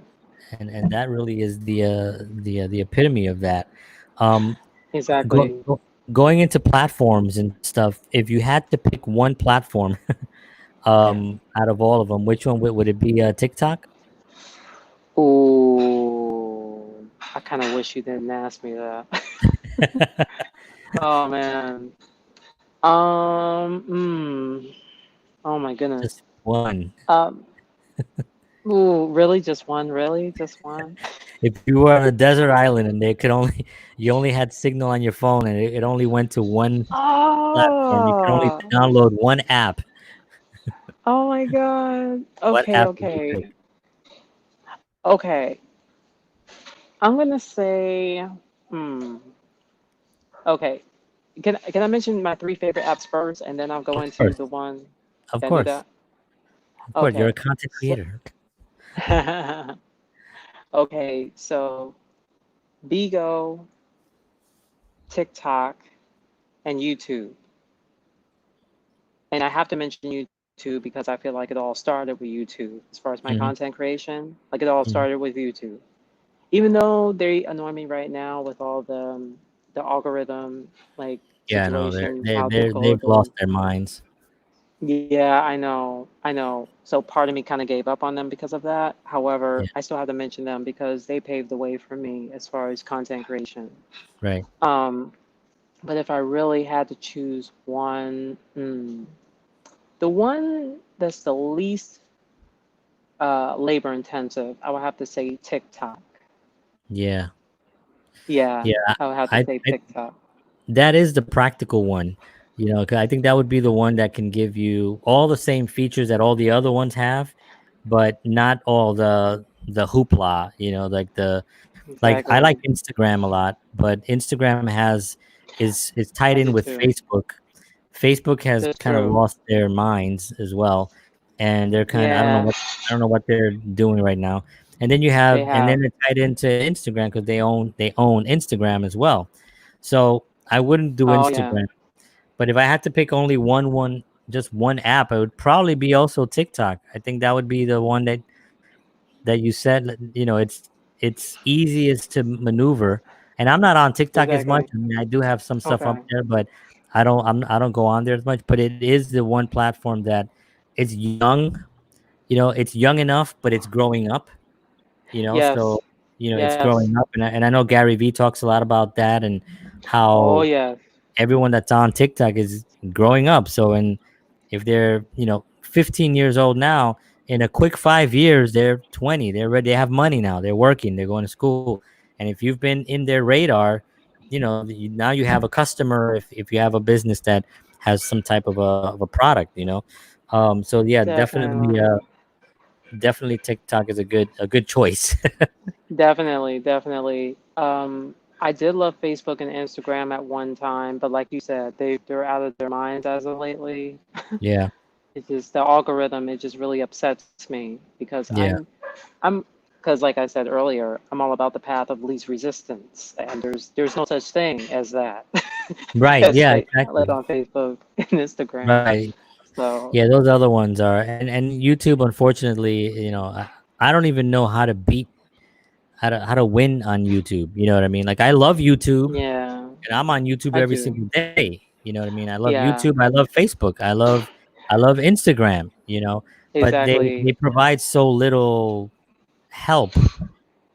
and that really is the epitome of that. Um, exactly. going into platforms and stuff. If you had to pick one platform, out of all of them, which one would it be? TikTok? Ooh, I kind of wish you didn't ask me that. Oh man. Oh my goodness. Just one. Um, ooh, really? Just one? Really? Just one? If you were on a desert island and they could only you only had signal on your phone and it only went to one platform, you could only Oh, download one app. oh my God. What Okay, app would you pick? okay, okay. I'm gonna say, hmm. Okay. Can I mention my three favorite apps first, and then I'll go Of into course, the one? of Can I do course, that? of course. You're a Okay. content So, creator. okay. So Bigo, TikTok, and YouTube. And I have to mention YouTube because I feel like it all started with YouTube as far as my Hmm. content creation. Like it all Hmm. started with YouTube. Even though they annoy me right now with all the algorithm like Yeah, no, situation, how they've difficult it lost is. their minds. Yeah, I know. So part of me kind of gave up on them because of that. Yeah, However, I still have to mention them because they paved the way for me as far as content creation. right. Um, but if I really had to choose one, the one that's the least labor intensive, I would have to say TikTok. Yeah, Yeah, yeah. I would have to I say I TikTok. that is the practical one. 'Cause I think that would be the one that can give you all the same features that all the other ones have, but not all the hoopla. Like I like Exactly. Instagram a lot, but Instagram is tied I in do with too. Facebook. Facebook has That's kind of true. lost their minds as well, and they're kind of Yeah, I don't know what they're doing right now. they And then have. they're tied into Instagram because they own Instagram as well. So I wouldn't do Oh yeah. Instagram, but if I had to pick only just one app, it would probably be also TikTok. I think that would be the one that you said. It's easiest to maneuver, and I'm not on TikTok as much. Exactly. I mean, I do have some stuff up Okay. there, but I don't go on there as much. But it is the one platform that it's young. It's young enough, but it's growing up. Yes. So it's Yes. growing up, and I know Gary Vee talks a lot about that and Oh how yes. everyone that's on TikTok is growing up. So, and if they're 15 years old now, in a quick 5 years they're 20. They're ready. They have money now. They're working. They're going to school. And if you've been in their radar, now you have a customer. If you have a business that has some type of a product, so yeah, Definitely. definitely TikTok is a good choice. Definitely, definitely. I did love Facebook and Instagram at one time, but like you said, they're out of their minds as of lately. Yeah, It's just the algorithm, it just really upsets me because yeah, I'm because like I said earlier, I'm all about the path of least resistance, and there's no such thing as that. right, as yeah, like exactly, on Facebook and Instagram. right. So Yeah, those other ones are, and YouTube, unfortunately, I don't even know how to win on YouTube. You know what I mean? Like I love YouTube, yeah, and I'm on YouTube I every do. single day. You know what I mean? I love YouTube. Yeah, I love Facebook. I love Instagram. But they exactly, provide so little help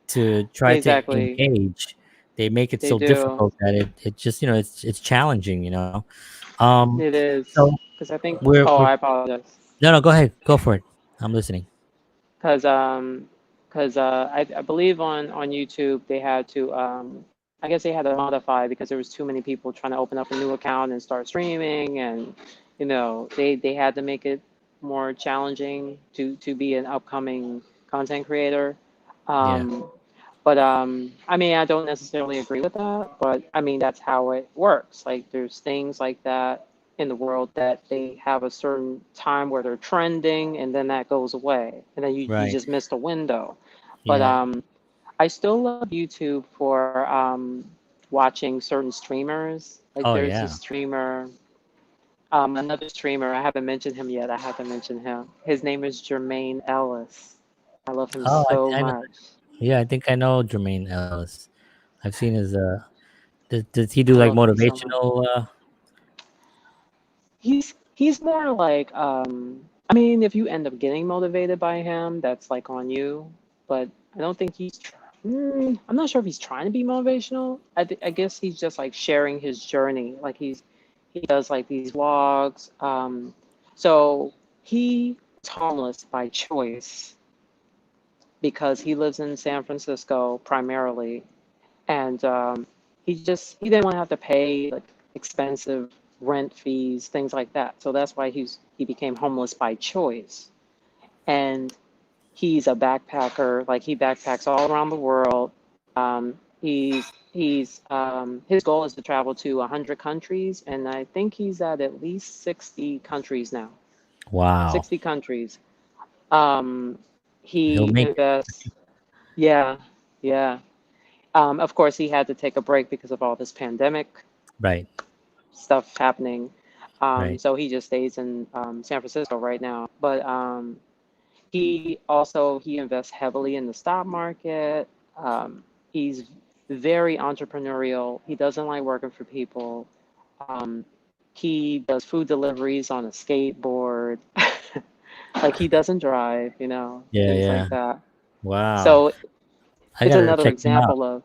to try to exactly. engage. They make it They so do. difficult that it just it's challenging. It is So because I think. we're Oh, we're I apologize. no, go ahead, go for it. I'm listening. Because I believe on YouTube they had to I guess they had to modify because there was too many people trying to open up a new account and start streaming, and they had to make it more challenging to be an upcoming content creator. Yeah, um but I mean, I don't necessarily agree with that, but I mean that's how it works. Like there's things like that in the world that they have a certain time where they're trending and then that goes away. And then you right. just missed a window. But Yeah. I still love YouTube for watching certain streamers. Like Oh there's a yeah. streamer, another streamer, I haven't mentioned him yet. I have to mention him. His name is Jermaine Ellis. I love him Oh, so I know. much. Yeah, I think I know Jermaine Ellis. I've seen his. Does he do I like love him so much. motivational? He's more like I mean, if you end up getting motivated by him, that's like on you. But I don't think I'm not sure if he's trying to be motivational. I guess he's just like sharing his journey. Like he does like these vlogs. So he was homeless by choice because he lives in San Francisco primarily, and he didn't want to have to pay like expensive rent fees, things like that. So that's why he became homeless by choice. And he's a backpacker. Like he backpacks all around the world. His goal is to travel to 100 countries, and I think he's at least 60 countries now. Wow, 60 countries. Um, he'll he make it. invests. Yeah, yeah. Of course, he had to take a break because of all this pandemic Right, stuff happening. right. So he just stays in San Francisco right now. But he invests heavily in the stock market. He's very entrepreneurial. He doesn't like working for people. Um, he does food deliveries on a skateboard. Like he doesn't drive, Yeah, things yeah. like that. Wow. So I it's gotta another check him out. example of,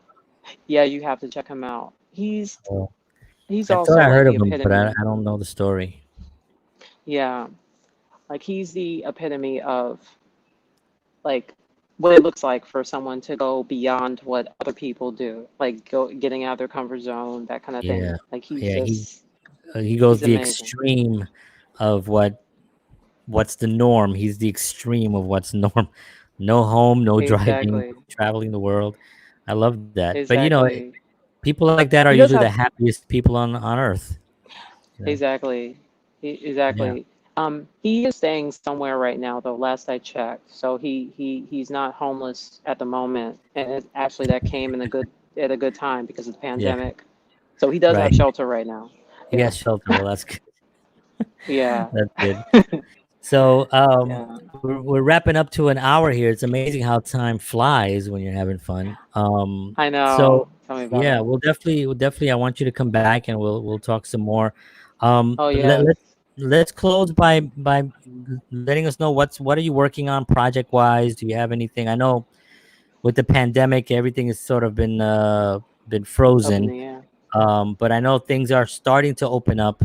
yeah, you have to check him out. Oh, He's I thought also I like heard the of him, but I epitome. I don't know the story. Yeah, like he's the epitome of like what it looks like for someone to go beyond what other people do, like go getting out of their comfort zone, that kind of Yeah, thing. Like yeah. He goes he's the amazing. extreme of what's the norm. He's the extreme of what's norm. No home, no driving, Exactly. traveling the world. I love that. But Exactly. people like that are He does usually the have happiest people on earth. You know? exactly. Yeah, Exactly. He is staying somewhere right now, though, last I checked. So he's not homeless at the moment. And actually that came in a good time because of the yeah, pandemic. So he does right. have shelter right now. He Yeah. has shelter. Well, that's good. Yeah. That's good. So Yeah. we're wrapping up to an hour here. It's amazing how time flies when you're having fun. I So know. Tell me about yeah, it. we'll definitely. I want you to come back and we'll talk some more. Oh But yes. let's close by letting us know what are you working on project wise? Do you have anything? I know with the pandemic, everything has sort of been Up in frozen. the air. But I know things are starting to open up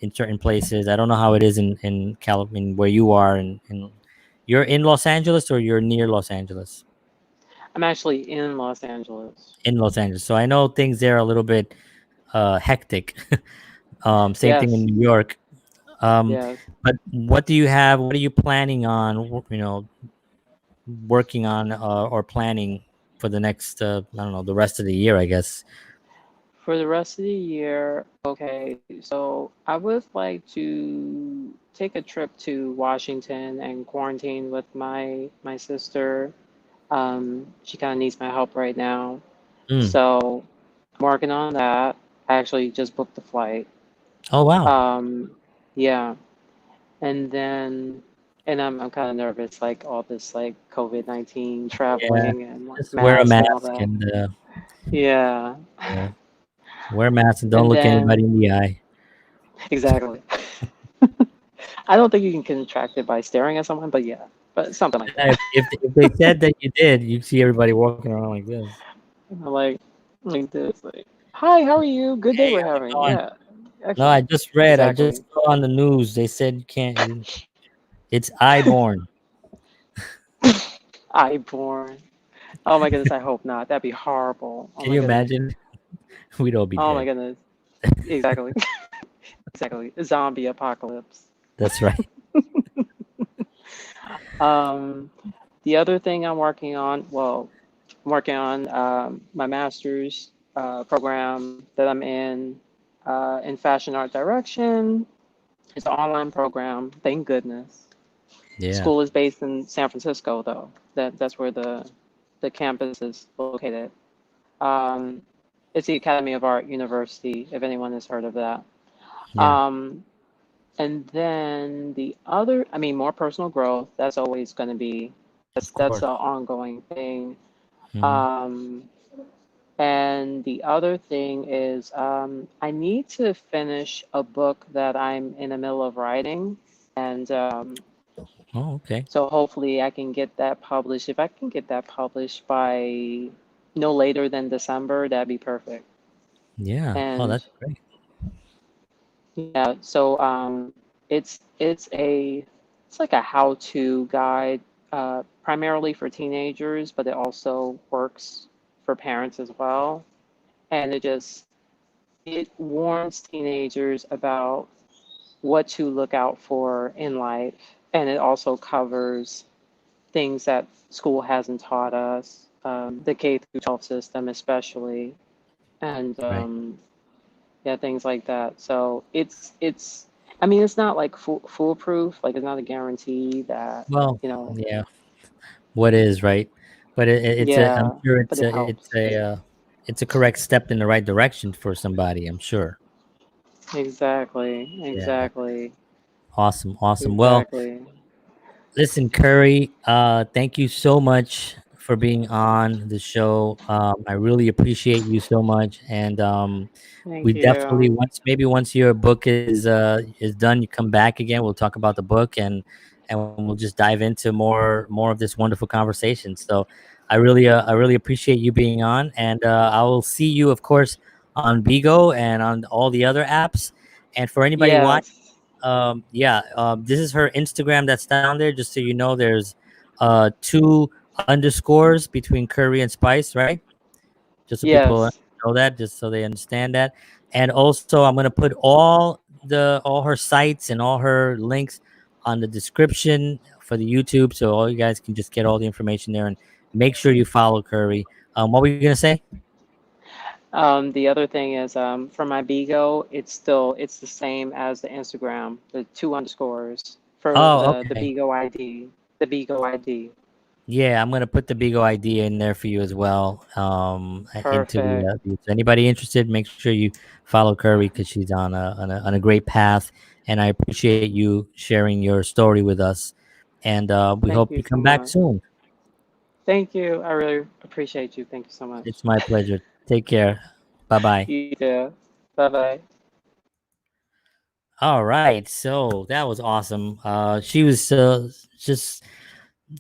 in certain places. I don't know how it is in California where you are you're in Los Angeles or you're near Los Angeles? I'm actually in Los Angeles. In Los Angeles. So I know things there are a little bit hectic. Same thing in Yes. New York. Um, Yes. but what do you have? What are you planning on? Working on or planning for the next I don't know, the rest of the year, I guess. For the rest of the year, okay, so I would like to take a trip to Washington and quarantine with my sister. She kind of needs my help right now. Mm. So I'm working on that. I actually just booked the flight. Oh wow. Um, yeah. And then and I'm kind of nervous, like all this like COVID-19 Yeah. traveling and like Just wear a mask and all mask that. and Yeah. yeah, wear a mask and don't And look anybody then in the eye. exactly. I don't think you can contract it by staring at someone, but yeah, but something like Yeah, that. if they said that you did, you'd see everybody walking around like this. like like this, like, hi, how are you? Good day Hey, we're how's it having. going? Yeah, No, I excellent. just read. I just Exactly. saw on the news. They said you can't. It's eye-borne. I born. Oh my goodness, I hope not. That'd be horrible. Oh Can my you goodness. imagine? We'd all be Oh my dead. goodness. Exactly. Exactly. Zombie apocalypse. That's right. Um, the other thing I'm working on, well, I'm working on my master's program that I'm in fashion art direction. It's an online program, thank goodness. Yeah. School is based in San Francisco, though. That's where the campus is located. Um, it's the Academy of Art University, if anyone has heard of that. Yeah. Um, and then the other, I mean, more personal growth. That's always going to be Of that's course. an ongoing thing. Hmm. Um, and the other thing is, I need to finish a book that I'm in the middle of writing, and Oh, okay. so hopefully I can get that published. If I can get that published by no later than December, that'd be perfect. Yeah. Oh, And that's great. yeah, so it's like a how-to guide, primarily for teenagers, but it also works for parents as well. And it warns teenagers about what to look out for in life, and it also covers things that school hasn't taught us, the K through 12 system especially, and Right. yeah, things like that. So it's I mean it's not like foolproof, like it's not a guarantee that Well, you know yeah. What is right? But it's a. I'm yeah, sure but it helps. it's a correct step in the right direction for somebody. I'm sure. Exactly, Yeah. exactly, Awesome. Awesome. Well, exactly. listen, Curry, thank you so much for being on the show. I really appreciate you so much, and we Thank definitely you. once your book is done, you come back again. We'll talk about the book and we'll just dive into more of this wonderful conversation. So, I really appreciate you being on, and I will see you, of course, on Bigo and on all the other apps. And for anybody watching. Yes. Yeah, this is her Instagram that's down there, just so you know. There's two underscores between Curry and Spice, right? Just so people Yes. know that, just so they understand that. And also, I'm gonna put all her sites and all her links on the description for the YouTube, so all you guys can just get all the information there and make sure you follow Curry. What were you gonna say? The other thing is, for my Bigo, it's the same as the Instagram, the two underscores for Oh, the okay. Bigo ID, the Bigo ID. Yeah, I'm gonna put the Bigo idea in there for you as well. Into Perfect. so anybody interested, make sure you follow Curry because she's on a great path, and I appreciate you sharing your story with us. And we Thank hope you you so come back much. soon. Thank you. I really appreciate you. Thank you so much. It's my pleasure. Take care. Bye bye. You too. Bye bye. All right, so that was awesome. She was just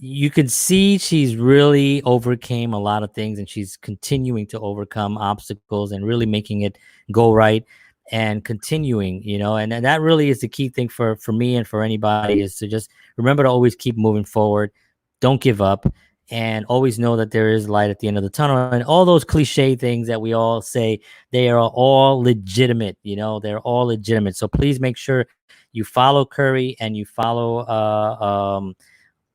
you could see she's really overcame a lot of things and she's continuing to overcome obstacles and really making it go right and continuing, and that really is the key thing for me and for anybody is to just remember to always keep moving forward, don't give up, and always know that there is light at the end of the tunnel. And all those cliche things that we all say, they are all legitimate, they're all legitimate. So please make sure you follow Curry and you follow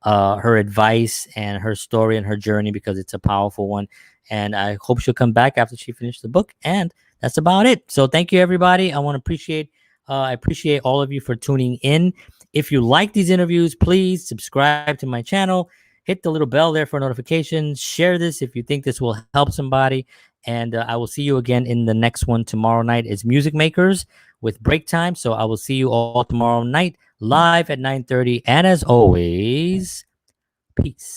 her advice and her story and her journey because it's a powerful one. And I hope she'll come back after she finished the book. And that's about it. So thank you, everybody. I appreciate all of you for tuning in. If you like these interviews, please subscribe to my channel. Hit the little bell there for notifications. Share this if you think this will help somebody. And I will see you again in the next one tomorrow night. Is Music Makers with Break Time. So I will see you all tomorrow night live at 9:30. And as always, peace.